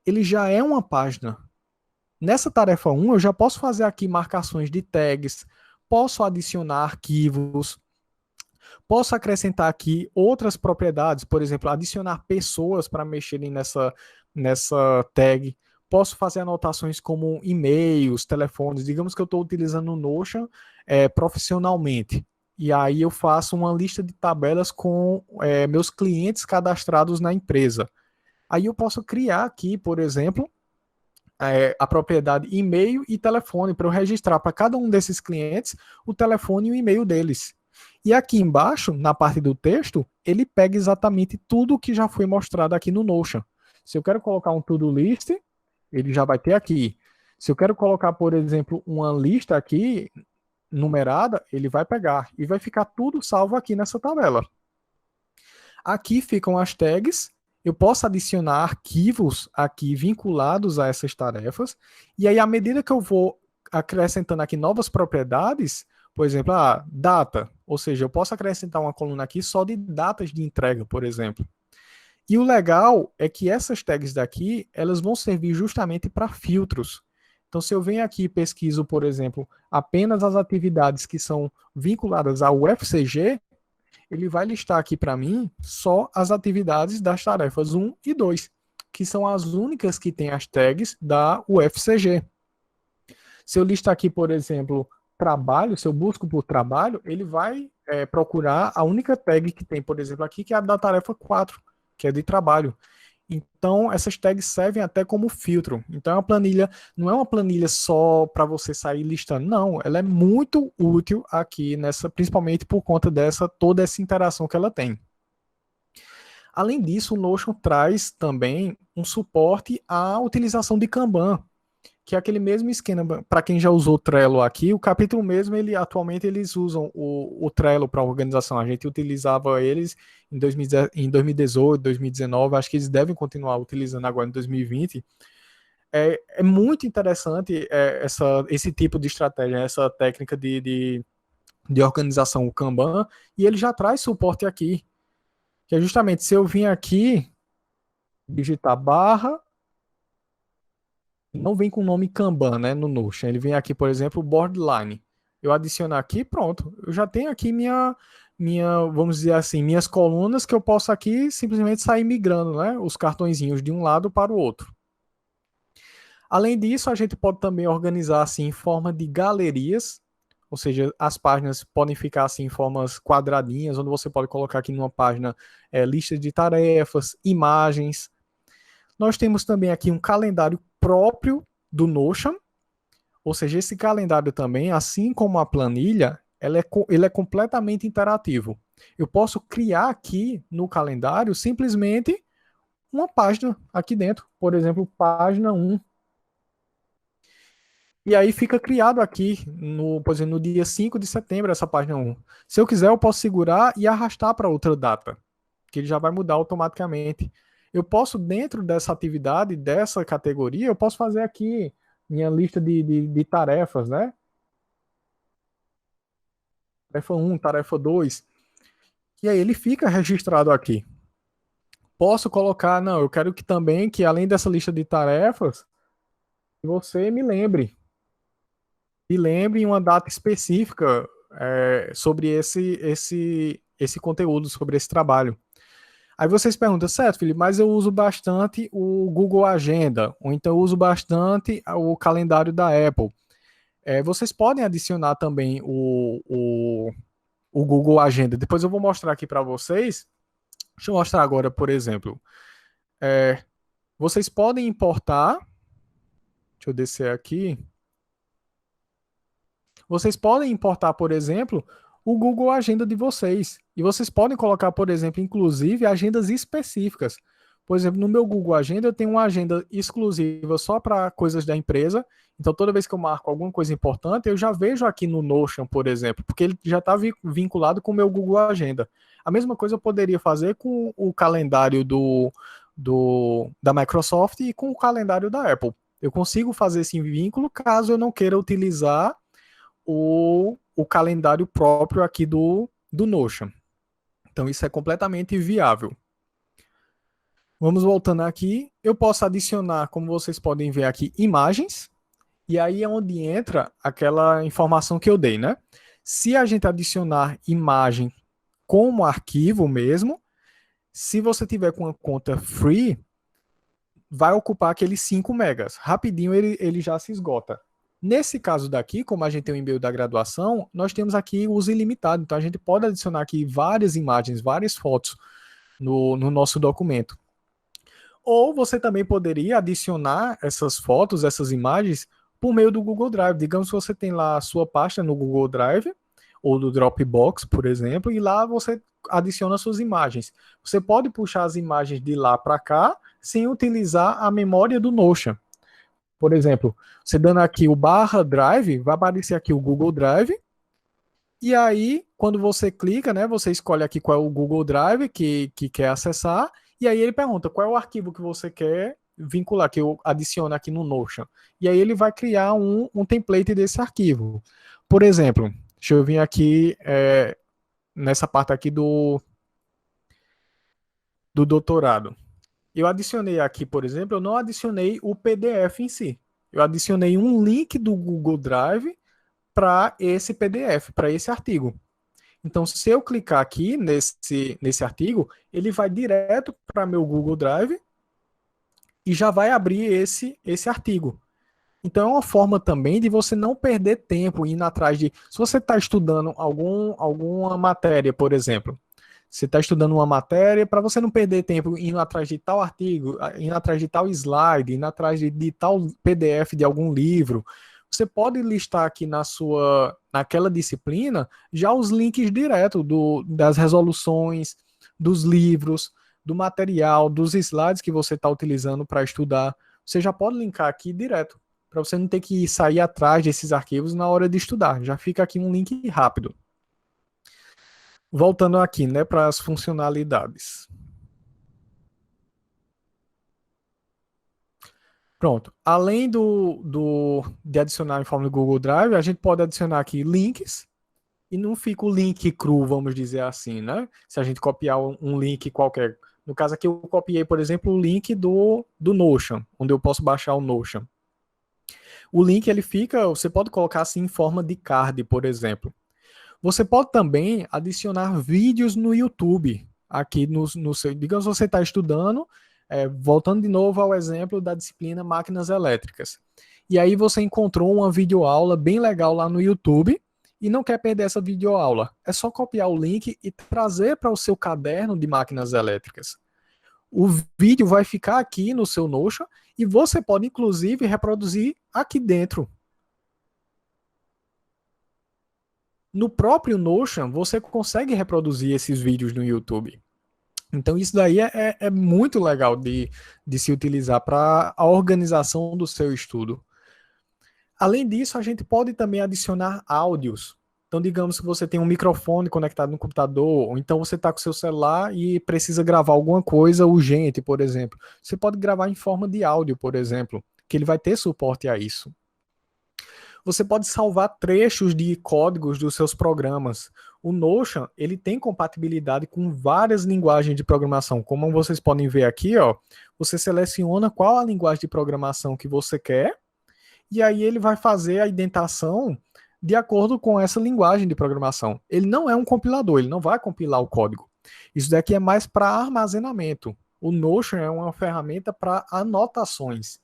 ele já é uma página. Nessa tarefa 1, eu já posso fazer aqui marcações de tags, posso adicionar arquivos, posso acrescentar aqui outras propriedades, por exemplo, adicionar pessoas para mexerem nessa tag. Posso fazer anotações como e-mails, telefones. Digamos que eu estou utilizando o Notion profissionalmente. E aí eu faço uma lista de tabelas com meus clientes cadastrados na empresa. Aí eu posso criar aqui, por exemplo, a propriedade e-mail e telefone para eu registrar para cada um desses clientes o telefone e o e-mail deles. E aqui embaixo, na parte do texto, ele pega exatamente tudo que já foi mostrado aqui no Notion. Se eu quero colocar um to-do list, ele já vai ter aqui. Se eu quero colocar, por exemplo, uma lista aqui numerada, ele vai pegar e vai ficar tudo salvo aqui nessa tabela. Aqui ficam as tags. Eu posso adicionar arquivos aqui vinculados a essas tarefas. E aí, à medida que eu vou acrescentando aqui novas propriedades, por exemplo, data, ou seja, eu posso acrescentar uma coluna aqui só de datas de entrega, por exemplo. E o legal é que essas tags daqui, elas vão servir justamente para filtros. Então, se eu venho aqui e pesquiso, por exemplo, apenas as atividades que são vinculadas ao UFCG, ele vai listar aqui para mim só as atividades das tarefas 1 e 2, que são as únicas que têm as tags da UFCG. Se eu listar aqui, por exemplo, trabalho, se eu busco por trabalho, ele vai procurar a única tag que tem, por exemplo, aqui, que é a da tarefa 4, que é de trabalho. Então, essas tags servem até como filtro. Então, a planilha não é uma planilha só para você sair listando. Não, ela é muito útil aqui, principalmente por conta toda essa interação que ela tem. Além disso, o Notion traz também um suporte à utilização de Kanban, que é aquele mesmo esquema, para quem já usou o Trello aqui, o capítulo mesmo, atualmente eles usam o Trello para organização. A gente utilizava eles em 2018, 2019, acho que eles devem continuar utilizando agora em 2020. É muito interessante esse tipo de estratégia, essa técnica de organização, o Kanban, e ele já traz suporte aqui, que é justamente se eu vim aqui, digitar barra, não vem com o nome Kanban, né, no Notion. Ele vem aqui, por exemplo, Boardline. Eu adicionar aqui, pronto. Eu já tenho aqui vamos dizer assim, minhas colunas que eu posso aqui simplesmente sair migrando, né, os cartõezinhos de um lado para o outro. Além disso, a gente pode também organizar assim em forma de galerias, ou seja, as páginas podem ficar assim em formas quadradinhas, onde você pode colocar aqui numa página lista de tarefas, imagens. Nós temos também aqui um calendário próprio do Notion, ou seja, esse calendário também, assim como a planilha, ele é completamente interativo. Eu posso criar aqui no calendário simplesmente uma página aqui dentro, por exemplo, página 1. E aí fica criado aqui, por exemplo, no dia 5 de setembro, essa página 1. Se eu quiser, eu posso segurar e arrastar para outra data, que ele já vai mudar automaticamente. Eu posso, dentro dessa atividade, dessa categoria, eu posso fazer aqui minha lista de tarefas, né? Tarefa 1, tarefa 2. E aí ele fica registrado aqui. Posso colocar, não, eu quero que também, que além dessa lista de tarefas, você me lembre em uma data específica sobre esse conteúdo, sobre esse trabalho. Aí vocês perguntam, certo, Felipe, mas eu uso bastante o Google Agenda, ou então eu uso bastante o calendário da Apple. Vocês podem adicionar também o Google Agenda. Depois eu vou mostrar aqui para vocês. Deixa eu mostrar agora, por exemplo. Vocês podem importar. Deixa eu descer aqui. Vocês podem importar, por exemplo, o Google Agenda de vocês. E vocês podem colocar, por exemplo, inclusive, agendas específicas. Por exemplo, no meu Google Agenda eu tenho uma agenda exclusiva só para coisas da empresa. Então, toda vez que eu marco alguma coisa importante, eu já vejo aqui no Notion, por exemplo, porque ele já está vinculado com o meu Google Agenda. A mesma coisa eu poderia fazer com o calendário da Microsoft e com o calendário da Apple. Eu consigo fazer esse vínculo caso eu não queira utilizar o calendário próprio aqui do Notion. Então, isso é completamente viável. Vamos voltando aqui. Eu posso adicionar, como vocês podem ver aqui, imagens. E aí é onde entra aquela informação que eu dei, né? Se a gente adicionar imagem como arquivo mesmo, se você tiver com uma conta free, vai ocupar aqueles 5 megas. Rapidinho ele já se esgota. Nesse caso daqui, como a gente tem o e-mail da graduação, nós temos aqui o uso ilimitado. Então a gente pode adicionar aqui várias imagens, várias fotos no nosso documento. Ou você também poderia adicionar essas fotos, essas imagens, por meio do Google Drive. Digamos que você tem lá a sua pasta no Google Drive, ou do Dropbox, por exemplo, e lá você adiciona suas imagens. Você pode puxar as imagens de lá para cá, sem utilizar a memória do Notion. Por exemplo, você dando aqui o /Drive, vai aparecer aqui o Google Drive, e aí, quando você clica, né, você escolhe aqui qual é o Google Drive que quer acessar, e aí ele pergunta qual é o arquivo que você quer vincular, que eu adiciono aqui no Notion. E aí ele vai criar um template desse arquivo. Por exemplo, deixa eu vir aqui nessa parte aqui do doutorado. Eu adicionei aqui, por exemplo, eu não adicionei o PDF em si. Eu adicionei um link do Google Drive para esse PDF, para esse artigo. Então, se eu clicar aqui nesse artigo, ele vai direto para meu Google Drive e já vai abrir esse artigo. Então, é uma forma também de você não perder tempo indo atrás de... Se você está estudando alguma matéria, por exemplo, você está estudando uma matéria, para você não perder tempo indo atrás de tal artigo, indo atrás de tal slide, indo atrás de tal PDF de algum livro, você pode listar aqui naquela disciplina já os links direto das resoluções, dos livros, do material, dos slides que você está utilizando para estudar. Você já pode linkar aqui direto, para você não ter que sair atrás desses arquivos na hora de estudar. Já fica aqui um link rápido. Voltando aqui, né, para as funcionalidades. Pronto. Além de adicionar em forma do Google Drive, a gente pode adicionar aqui links e não fica o link cru, vamos dizer assim, né? Se a gente copiar um link qualquer. No caso aqui, eu copiei, por exemplo, o link do Notion, onde eu posso baixar o Notion. O link, ele fica, você pode colocar assim em forma de card, por exemplo. Você pode também adicionar vídeos no YouTube, aqui no seu, digamos, você está estudando, voltando de novo ao exemplo da disciplina Máquinas Elétricas. E aí você encontrou uma videoaula bem legal lá no YouTube e não quer perder essa videoaula. É só copiar o link e trazer para o seu caderno de máquinas elétricas. O vídeo vai ficar aqui no seu Notion e você pode, inclusive, reproduzir aqui dentro. No próprio Notion, você consegue reproduzir esses vídeos no YouTube. Então, isso daí é muito legal de se utilizar para a organização do seu estudo. Além disso, a gente pode também adicionar áudios. Então, digamos que você tem um microfone conectado no computador, ou então você está com o seu celular e precisa gravar alguma coisa urgente, por exemplo. Você pode gravar em forma de áudio, por exemplo, que ele vai ter suporte a isso. Você pode salvar trechos de códigos dos seus programas. O Notion, ele tem compatibilidade com várias linguagens de programação. Como vocês podem ver aqui, ó, você seleciona qual a linguagem de programação que você quer, e aí ele vai fazer a indentação de acordo com essa linguagem de programação. Ele não é um compilador, ele não vai compilar o código. Isso daqui é mais para armazenamento. O Notion é uma ferramenta para anotações.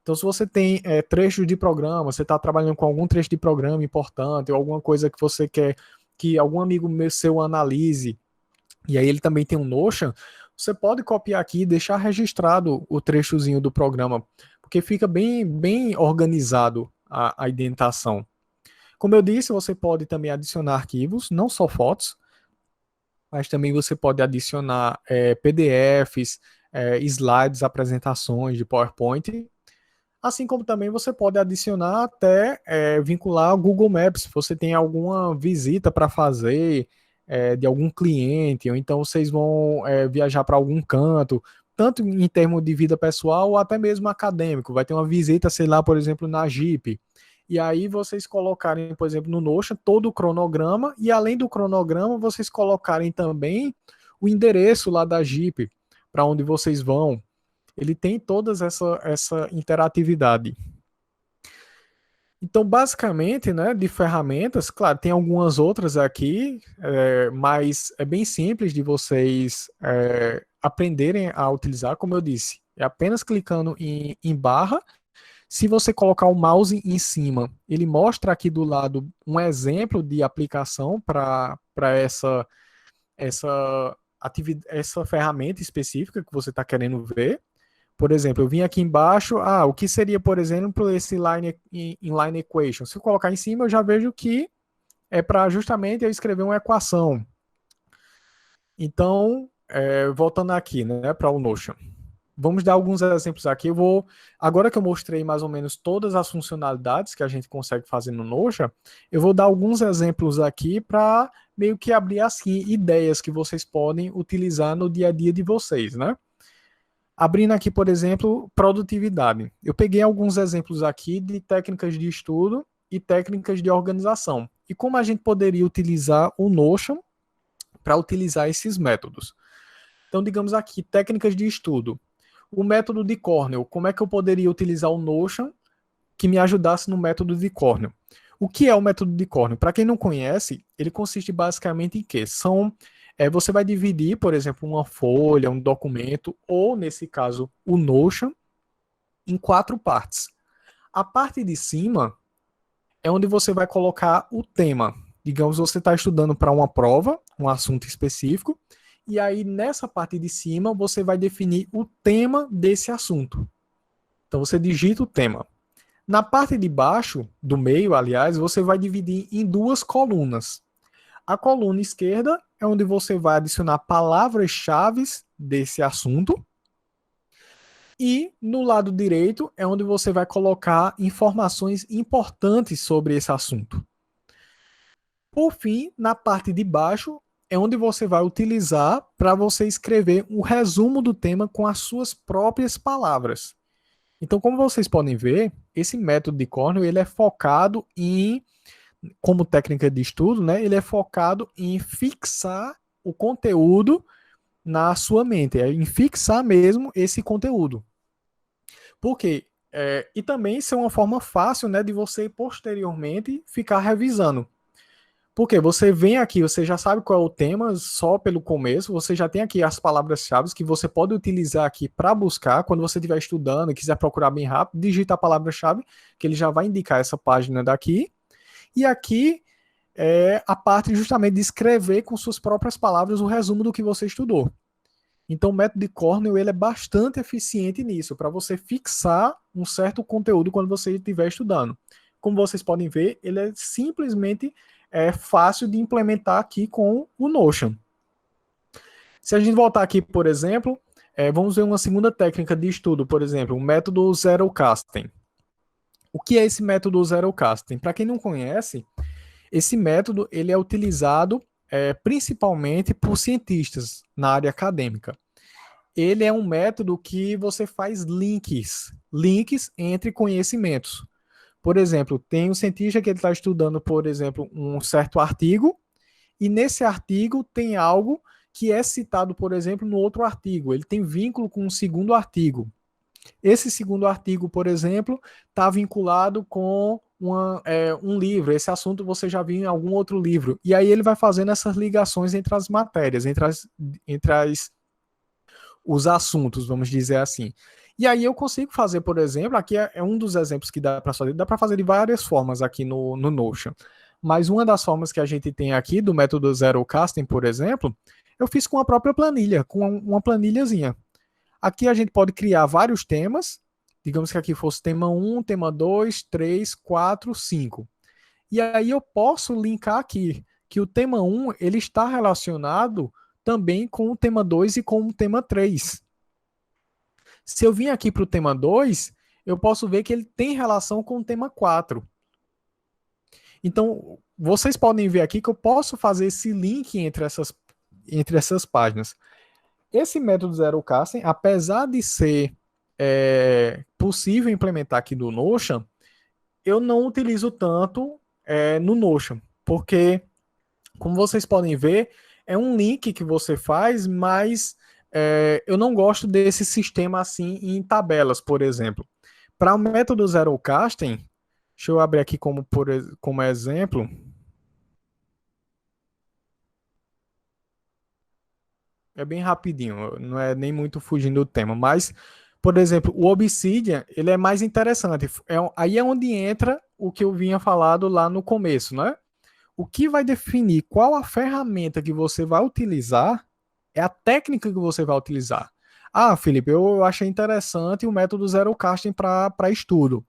Então, se você tem trechos de programa, você está trabalhando com algum trecho de programa importante, ou alguma coisa que você quer que algum amigo seu analise, e aí ele também tem um Notion, você pode copiar aqui e deixar registrado o trechozinho do programa, porque fica bem organizado a indentação. Como eu disse, você pode também adicionar arquivos, não só fotos, mas também você pode adicionar PDFs, slides, apresentações de PowerPoint. Assim como também você pode adicionar até vincular o Google Maps. Se você tem alguma visita para fazer de algum cliente, ou então vocês vão viajar para algum canto, tanto em termos de vida pessoal ou até mesmo acadêmico. Vai ter uma visita, sei lá, por exemplo, na Jeep. E aí vocês colocarem, por exemplo, no Notion todo o cronograma, e além do cronograma, vocês colocarem também o endereço lá da Jeep, para onde vocês vão. Ele tem toda essa interatividade. Então, basicamente, né, de ferramentas, claro, tem algumas outras aqui, mas é bem simples de vocês aprenderem a utilizar, como eu disse. É apenas clicando em barra. Se você colocar o mouse em cima, ele mostra aqui do lado um exemplo de aplicação para essa ferramenta específica que você está querendo ver. Por exemplo, eu vim aqui embaixo, o que seria, por exemplo, esse inline equation? Se eu colocar em cima, eu já vejo que é para justamente eu escrever uma equação. Então, voltando aqui, né, para o Notion. Vamos dar alguns exemplos aqui. Agora que eu mostrei mais ou menos todas as funcionalidades que a gente consegue fazer no Notion, eu vou dar alguns exemplos aqui para meio que abrir assim ideias que vocês podem utilizar no dia a dia de vocês, né? Abrindo aqui, por exemplo, produtividade. Eu peguei alguns exemplos aqui de técnicas de estudo e técnicas de organização. E como a gente poderia utilizar o Notion para utilizar esses métodos. Então, digamos aqui, técnicas de estudo. O método de Cornell, como é que eu poderia utilizar o Notion que me ajudasse no método de Cornell? O que é o método de Cornell? Para quem não conhece, ele consiste basicamente em quê? Você vai dividir, por exemplo, uma folha, um documento, ou, nesse caso, o Notion, em 4 partes. A parte de cima é onde você vai colocar o tema. Digamos, você está estudando para uma prova, um assunto específico, e aí nessa parte de cima você vai definir o tema desse assunto. Então você digita o tema. Na parte de baixo, do meio, aliás, você vai dividir em 2 colunas. A coluna esquerda é onde você vai adicionar palavras-chave desse assunto. E no lado direito é onde você vai colocar informações importantes sobre esse assunto. Por fim, na parte de baixo é onde você vai utilizar para você escrever um resumo do tema com as suas próprias palavras. Então, como vocês podem ver, esse método de Cornell ele é focado como técnica de estudo, né? Ele é focado em fixar o conteúdo na sua mente, em fixar mesmo esse conteúdo. Por quê? E também isso é uma forma fácil, né, de você posteriormente ficar revisando. Porque você vem aqui, você já sabe qual é o tema só pelo começo, você já tem aqui as palavras-chave que você pode utilizar aqui para buscar. Quando você estiver estudando e quiser procurar bem rápido, digita a palavra-chave, que ele já vai indicar essa página daqui. E aqui é a parte justamente de escrever com suas próprias palavras o resumo do que você estudou. Então, o método de Cornell ele é bastante eficiente nisso, para você fixar um certo conteúdo quando você estiver estudando. Como vocês podem ver, ele é simplesmente fácil de implementar aqui com o Notion. Se a gente voltar aqui, por exemplo, vamos ver uma segunda técnica de estudo, por exemplo, o método Zerocasting. O que é esse método Zerocasting? Para quem não conhece, esse método ele é utilizado principalmente por cientistas na área acadêmica. Ele é um método que você faz links entre conhecimentos. Por exemplo, tem um cientista que ele está estudando, por exemplo, um certo artigo, e nesse artigo tem algo que é citado, por exemplo, no outro artigo. Ele tem vínculo com um segundo artigo. Esse segundo artigo, por exemplo, está vinculado com um livro. Esse assunto você já viu em algum outro livro. E aí ele vai fazendo essas ligações entre as matérias, os assuntos, vamos dizer assim. E aí eu consigo fazer, por exemplo, aqui é um dos exemplos que dá para fazer de várias formas aqui no Notion. Mas uma das formas que a gente tem aqui do método Zerocasting, por exemplo, eu fiz com a própria planilha, com uma planilhazinha. Aqui a gente pode criar vários temas, digamos que aqui fosse tema 1, tema 2, 3, 4, 5. E aí eu posso linkar aqui que o tema 1 ele está relacionado também com o tema 2 e com o tema 3. Se eu vim aqui para o tema 2, eu posso ver que ele tem relação com o tema 4. Então, vocês podem ver aqui que eu posso fazer esse link entre essas páginas. Esse método Zerocasting, apesar de ser possível implementar aqui no Notion, eu não utilizo tanto no Notion, porque, como vocês podem ver, é um link que você faz, mas eu não gosto desse sistema assim em tabelas, por exemplo. Para o método Zerocasting, deixa eu abrir aqui como exemplo. É bem rapidinho, não é nem muito fugindo do tema, mas, por exemplo, o Obsidian, ele é mais interessante. Aí é onde entra o que eu vinha falado lá no começo, né? O que vai definir qual a ferramenta que você vai utilizar é a técnica que você vai utilizar. Ah, Felipe, eu achei interessante o método Zerocasting para estudo.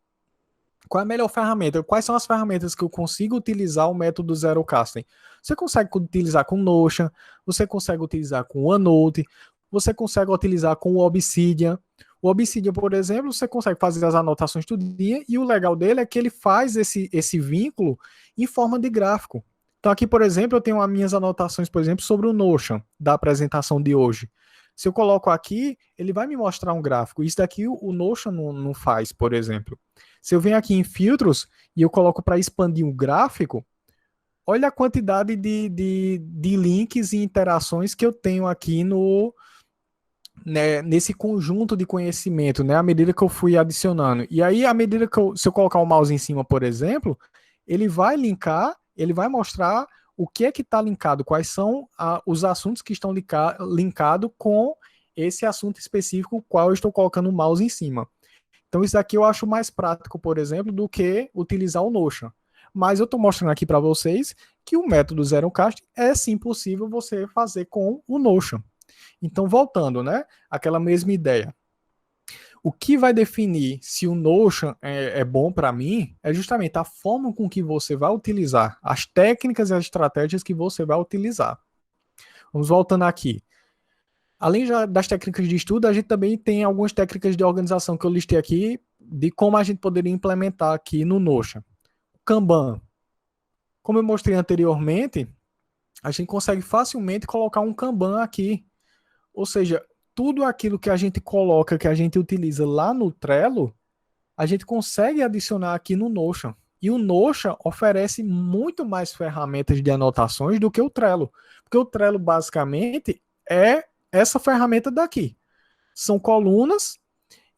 Qual é a melhor ferramenta? Quais são as ferramentas que eu consigo utilizar o método Zerocasting? Você consegue utilizar com Notion, você consegue utilizar com OneNote, você consegue utilizar com o Obsidian. O Obsidian, por exemplo, você consegue fazer as anotações do dia e o legal dele é que ele faz esse vínculo em forma de gráfico. Então aqui, por exemplo, eu tenho as minhas anotações, por exemplo, sobre o Notion da apresentação de hoje. Se eu coloco aqui, ele vai me mostrar um gráfico. Isso daqui o Notion não faz, por exemplo. Se eu venho aqui em filtros e eu coloco para expandir o gráfico, olha a quantidade de links e interações que eu tenho aqui nesse conjunto de conhecimento, né? À medida que eu fui adicionando. E aí, à medida que se eu colocar o mouse em cima, por exemplo, ele vai linkar, ele vai mostrar o que é que está linkado, quais são os assuntos que estão linkados com esse assunto específico, qual eu estou colocando o mouse em cima. Então, isso aqui eu acho mais prático, por exemplo, do que utilizar o Notion. Mas eu estou mostrando aqui para vocês que o método Zerocast é sim possível você fazer com o Notion. Então, voltando, né? Aquela mesma ideia. O que vai definir se o Notion é bom para mim é justamente a forma com que você vai utilizar, as técnicas e as estratégias que você vai utilizar. Vamos voltando aqui. Além das técnicas de estudo, a gente também tem algumas técnicas de organização que eu listei aqui, de como a gente poderia implementar aqui no Notion. Kanban. Como eu mostrei anteriormente, a gente consegue facilmente colocar um Kanban aqui. Ou seja, tudo aquilo que a gente coloca, que a gente utiliza lá no Trello, a gente consegue adicionar aqui no Notion. E o Notion oferece muito mais ferramentas de anotações do que o Trello. Porque o Trello, basicamente, é essa ferramenta daqui. São colunas,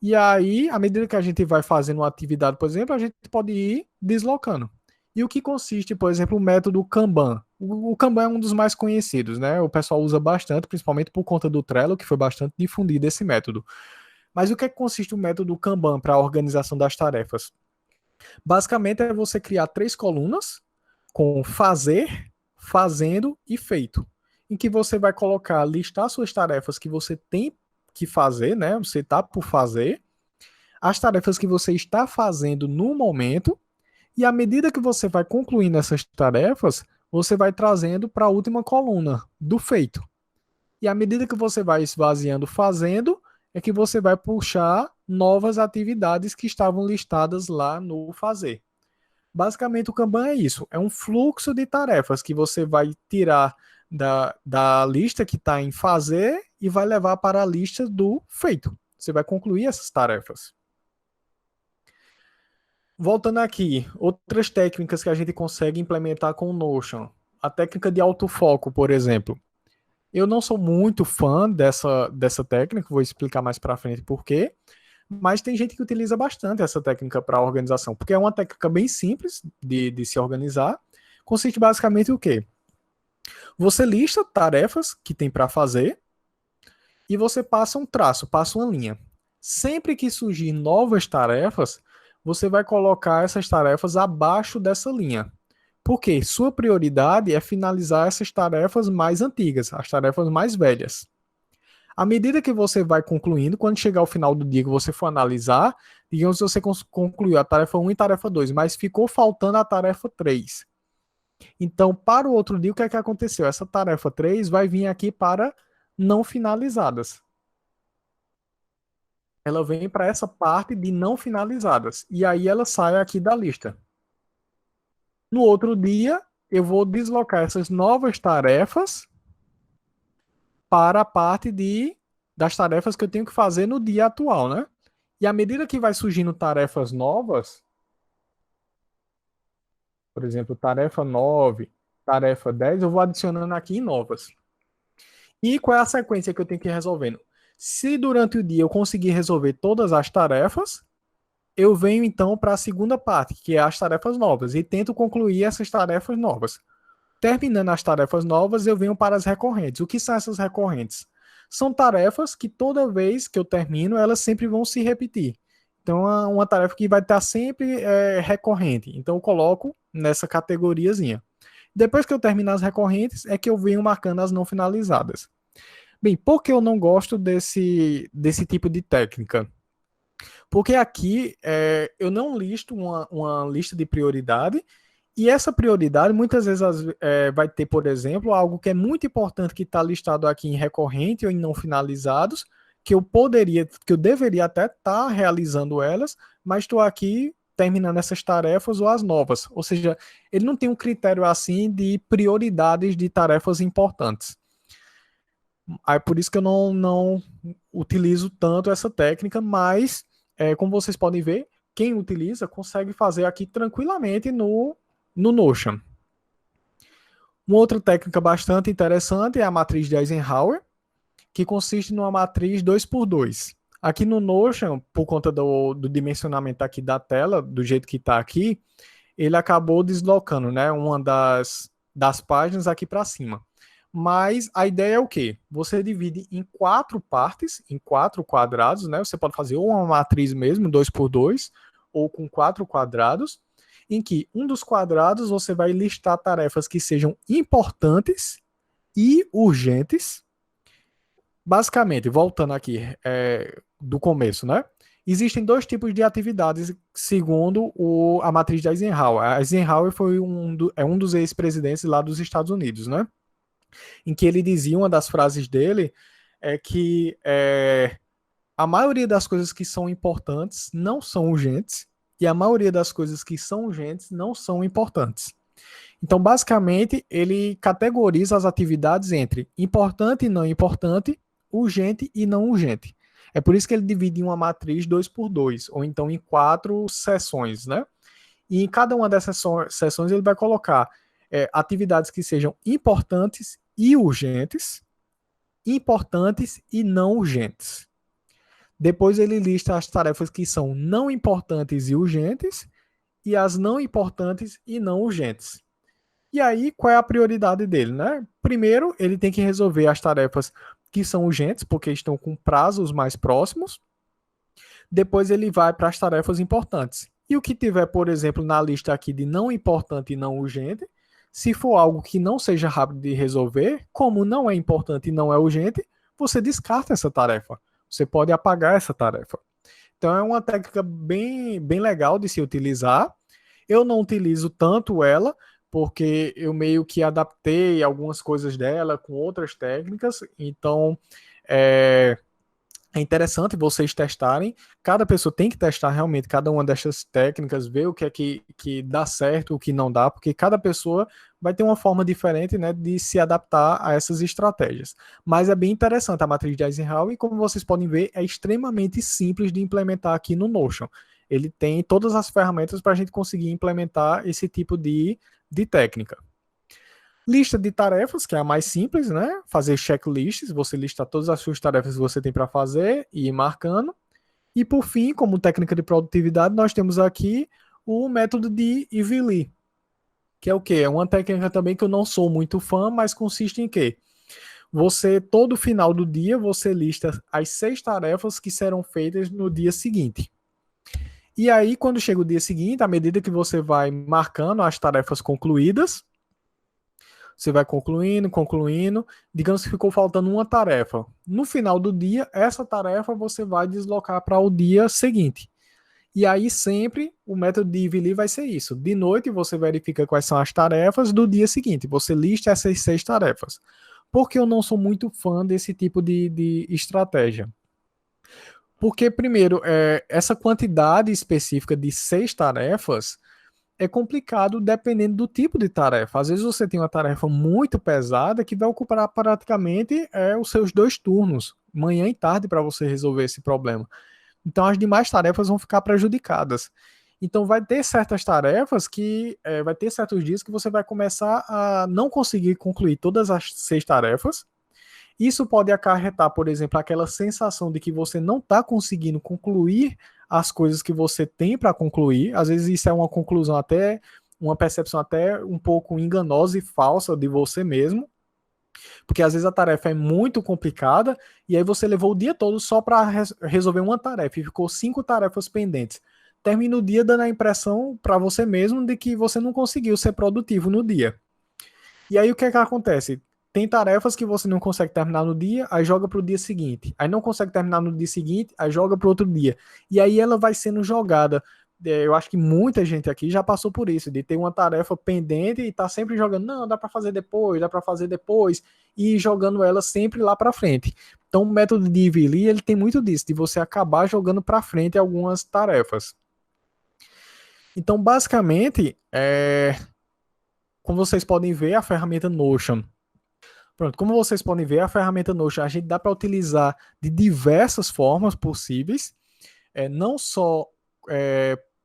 e aí, à medida que a gente vai fazendo uma atividade, por exemplo, a gente pode ir deslocando. E o que consiste, por exemplo, o método Kanban? O Kanban é um dos mais conhecidos, né? O pessoal usa bastante, principalmente por conta do Trello, que foi bastante difundido esse método. Mas o que é que consiste o método Kanban para a organização das tarefas? Basicamente é você criar 3 colunas com fazer, fazendo e feito, em que você vai colocar, listar suas tarefas que você tem que fazer, né? Você está por fazer, as tarefas que você está fazendo no momento, e à medida que você vai concluindo essas tarefas, você vai trazendo para a última coluna do feito. E à medida que você vai esvaziando fazendo, é que você vai puxar novas atividades que estavam listadas lá no fazer. Basicamente, o Kanban é isso: é um fluxo de tarefas que você vai tirar da lista que está em fazer e vai levar para a lista do feito. Você vai concluir essas tarefas. Voltando aqui, outras técnicas que a gente consegue implementar com o Notion. A técnica de autofoco, por exemplo. Eu não sou muito fã dessa técnica, vou explicar mais para frente por quê, mas tem gente que utiliza bastante essa técnica para organização, porque é uma técnica bem simples de se organizar. Consiste basicamente em o quê? Você lista tarefas que tem para fazer e você passa um traço, passa uma linha. Sempre que surgir novas tarefas, você vai colocar essas tarefas abaixo dessa linha. Porque sua prioridade é finalizar essas tarefas mais antigas, as tarefas mais velhas. À medida que você vai concluindo, quando chegar ao final do dia que você for analisar, digamos que você concluiu a tarefa 1 e tarefa 2, mas ficou faltando a tarefa 3. Então, para o outro dia, o que é que aconteceu? Essa tarefa 3 vai vir aqui para não finalizadas. Ela vem para essa parte de não finalizadas. E aí ela sai aqui da lista. No outro dia, eu vou deslocar essas novas tarefas para a parte das tarefas que eu tenho que fazer no dia atual, né? E à medida que vai surgindo tarefas novas, por exemplo, tarefa 9, tarefa 10, eu vou adicionando aqui em novas. E qual é a sequência que eu tenho que ir resolvendo? Se durante o dia eu conseguir resolver todas as tarefas, eu venho então para a segunda parte, que é as tarefas novas, e tento concluir essas tarefas novas. Terminando as tarefas novas, eu venho para as recorrentes. O que são essas recorrentes? São tarefas que toda vez que eu termino, elas sempre vão se repetir. Então, é uma tarefa que vai estar sempre recorrente. Então, eu coloco nessa categoriazinha. Depois que eu terminar as recorrentes, é que eu venho marcando as não finalizadas. Bem, por que eu não gosto desse tipo de técnica? Porque aqui eu não listo uma lista de prioridade, e essa prioridade muitas vezes vai ter, por exemplo, algo que é muito importante que está listado aqui em recorrente ou em não finalizados, que eu deveria até estar realizando elas, mas estou aqui terminando essas tarefas ou as novas. Ou seja, ele não tem um critério assim de prioridades de tarefas importantes. Aí por isso que eu não utilizo tanto essa técnica, mas como vocês podem ver, quem utiliza consegue fazer aqui tranquilamente no Notion. Uma outra técnica bastante interessante é a matriz de Eisenhower, que consiste numa matriz 2x2. Aqui no Notion, por conta do dimensionamento aqui da tela, do jeito que está aqui, ele acabou deslocando, né, uma das páginas aqui para cima. Mas a ideia é o quê? Você divide em 4 partes, em 4 quadrados, né? Você pode fazer ou uma matriz mesmo, 2x2, ou com 4 quadrados, em que um dos quadrados você vai listar tarefas que sejam importantes e urgentes. Basicamente, voltando aqui do começo, né? Existem 2 tipos de atividades segundo a matriz de Eisenhower. A Eisenhower foi um dos ex-presidentes lá dos Estados Unidos, né? Em que ele dizia, uma das frases dele é que a maioria das coisas que são importantes não são urgentes e a maioria das coisas que são urgentes não são importantes. Então, basicamente, ele categoriza as atividades entre importante e não importante, urgente e não urgente. É por isso que ele divide em uma matriz 2x2, ou então em 4 seções, né? E em cada uma dessas seções ele vai colocar atividades que sejam importantes e urgentes, importantes e não urgentes. Depois ele lista as tarefas que são não importantes e urgentes, e as não importantes e não urgentes. E aí, qual é a prioridade dele, né? Primeiro, ele tem que resolver as tarefas que são urgentes, porque estão com prazos mais próximos. Depois ele vai para as tarefas importantes. E o que tiver, por exemplo, na lista aqui de não importante e não urgente, se for algo que não seja rápido de resolver, como não é importante e não é urgente, você descarta essa tarefa. Você pode apagar essa tarefa. Então é uma técnica bem legal de se utilizar. Eu não utilizo tanto ela, porque eu meio que adaptei algumas coisas dela com outras técnicas. Então, é, é interessante vocês testarem. Cada pessoa tem que testar realmente cada uma dessas técnicas, ver o que é que dá certo, o que não dá, porque cada pessoa vai ter uma forma diferente, né, de se adaptar a essas estratégias. Mas é bem interessante a matriz de Eisenhower e, como vocês podem ver, é extremamente simples de implementar aqui no Notion. Ele tem todas as ferramentas para a gente conseguir implementar esse tipo de técnica. Lista de tarefas, que é a mais simples, né? Fazer checklists, você lista todas as suas tarefas que você tem para fazer e ir marcando. E por fim, como técnica de produtividade, nós temos aqui o método de Ivy Lee, que é o quê? É uma técnica também que eu não sou muito fã, mas consiste em quê? Você, todo final do dia, você lista as 6 tarefas que serão feitas no dia seguinte. E aí, quando chega o dia seguinte, à medida que você vai marcando as tarefas concluídas, você vai concluindo. Digamos que ficou faltando uma tarefa. No final do dia, essa tarefa você vai deslocar para o dia seguinte. E aí sempre o método de Ivy Lee vai ser isso. De noite você verifica quais são as tarefas do dia seguinte. Você lista essas 6 tarefas. Porque eu não sou muito fã desse tipo de estratégia. Porque, primeiro, essa quantidade específica de 6 tarefas é complicado dependendo do tipo de tarefa. Às vezes você tem uma tarefa muito pesada que vai ocupar praticamente os seus 2 turnos, manhã e tarde, para você resolver esse problema. Então as demais tarefas vão ficar prejudicadas. Então vai ter certas tarefas que vai ter certos dias que você vai começar a não conseguir concluir todas as 6 tarefas. Isso pode acarretar, por exemplo, aquela sensação de que você não está conseguindo concluir as coisas que você tem para concluir. Às vezes isso é uma conclusão até, uma percepção até um pouco enganosa e falsa de você mesmo, porque às vezes a tarefa é muito complicada e aí você levou o dia todo só para resolver uma tarefa e ficou 5 tarefas pendentes. Termina o dia dando a impressão para você mesmo de que você não conseguiu ser produtivo no dia. E aí o que é que acontece? Tem tarefas que você não consegue terminar no dia, aí joga para o dia seguinte. Aí não consegue terminar no dia seguinte, aí joga para outro dia. E aí ela vai sendo jogada. Eu acho que muita gente aqui já passou por isso, de ter uma tarefa pendente e tá sempre jogando, não, dá para fazer depois, dá para fazer depois, e jogando ela sempre lá para frente. Então o método de Ivy Lee, ele tem muito disso, de você acabar jogando para frente algumas tarefas. Então, basicamente, como vocês podem ver, a ferramenta Notion. Pronto, como vocês podem ver, a ferramenta Notion a gente dá para utilizar de diversas formas possíveis, não só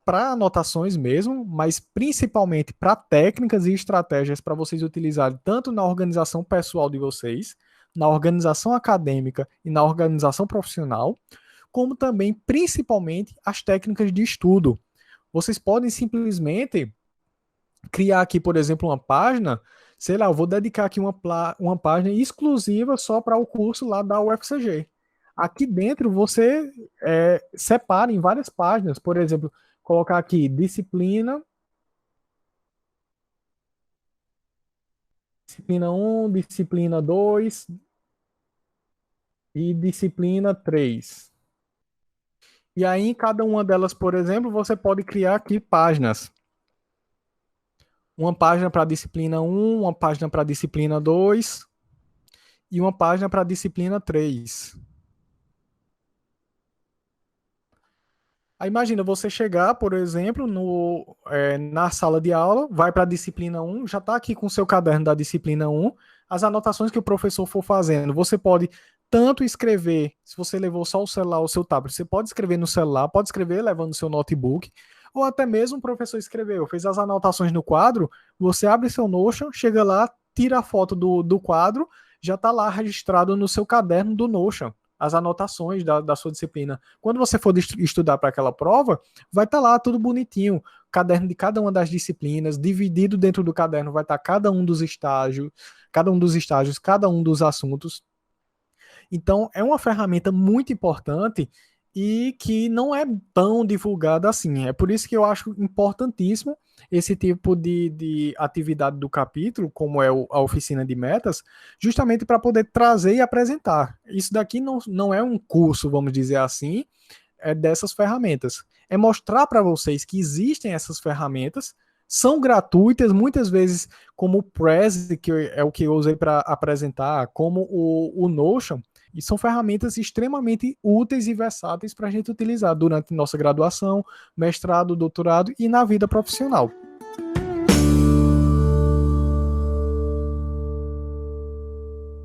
para anotações mesmo, mas principalmente para técnicas e estratégias para vocês utilizarem tanto na organização pessoal de vocês, na organização acadêmica e na organização profissional, como também, principalmente, as técnicas de estudo. Vocês podem simplesmente criar aqui, por exemplo, uma página, sei lá, eu vou dedicar aqui uma página exclusiva só para o curso lá da UFCG. Aqui dentro você separa em várias páginas, por exemplo, colocar aqui disciplina 1, disciplina 2 e disciplina 3. E aí, em cada uma delas, por exemplo, você pode criar aqui páginas. Uma página para a disciplina 1, uma página para a disciplina 2 e uma página para a disciplina 3. Aí imagina você chegar, por exemplo, na sala de aula, vai para a disciplina 1, já está aqui com o seu caderno da disciplina 1, as anotações que o professor for fazendo. Você pode tanto escrever, se você levou só o celular ou o seu tablet, você pode escrever no celular, pode escrever levando o seu notebook, ou até mesmo o professor escreveu, fez as anotações no quadro, você abre seu Notion, chega lá, tira a foto do quadro, já está lá registrado no seu caderno do Notion. as anotações da sua disciplina. Quando você for estudar para aquela prova, vai estar lá tudo bonitinho, caderno de cada uma das disciplinas, dividido dentro do caderno vai estar cada um dos estágios, cada um dos assuntos. Então, é uma ferramenta muito importante e que não é tão divulgada assim. É por isso que eu acho importantíssimo esse tipo de atividade do capítulo, como é a oficina de metas, justamente para poder trazer e apresentar. Isso daqui não é um curso, vamos dizer assim, é dessas ferramentas. É mostrar para vocês que existem essas ferramentas, são gratuitas, muitas vezes, como o Prezi, que é o que eu usei para apresentar, como o Notion, e são ferramentas extremamente úteis e versáteis para a gente utilizar durante nossa graduação, mestrado, doutorado e na vida profissional.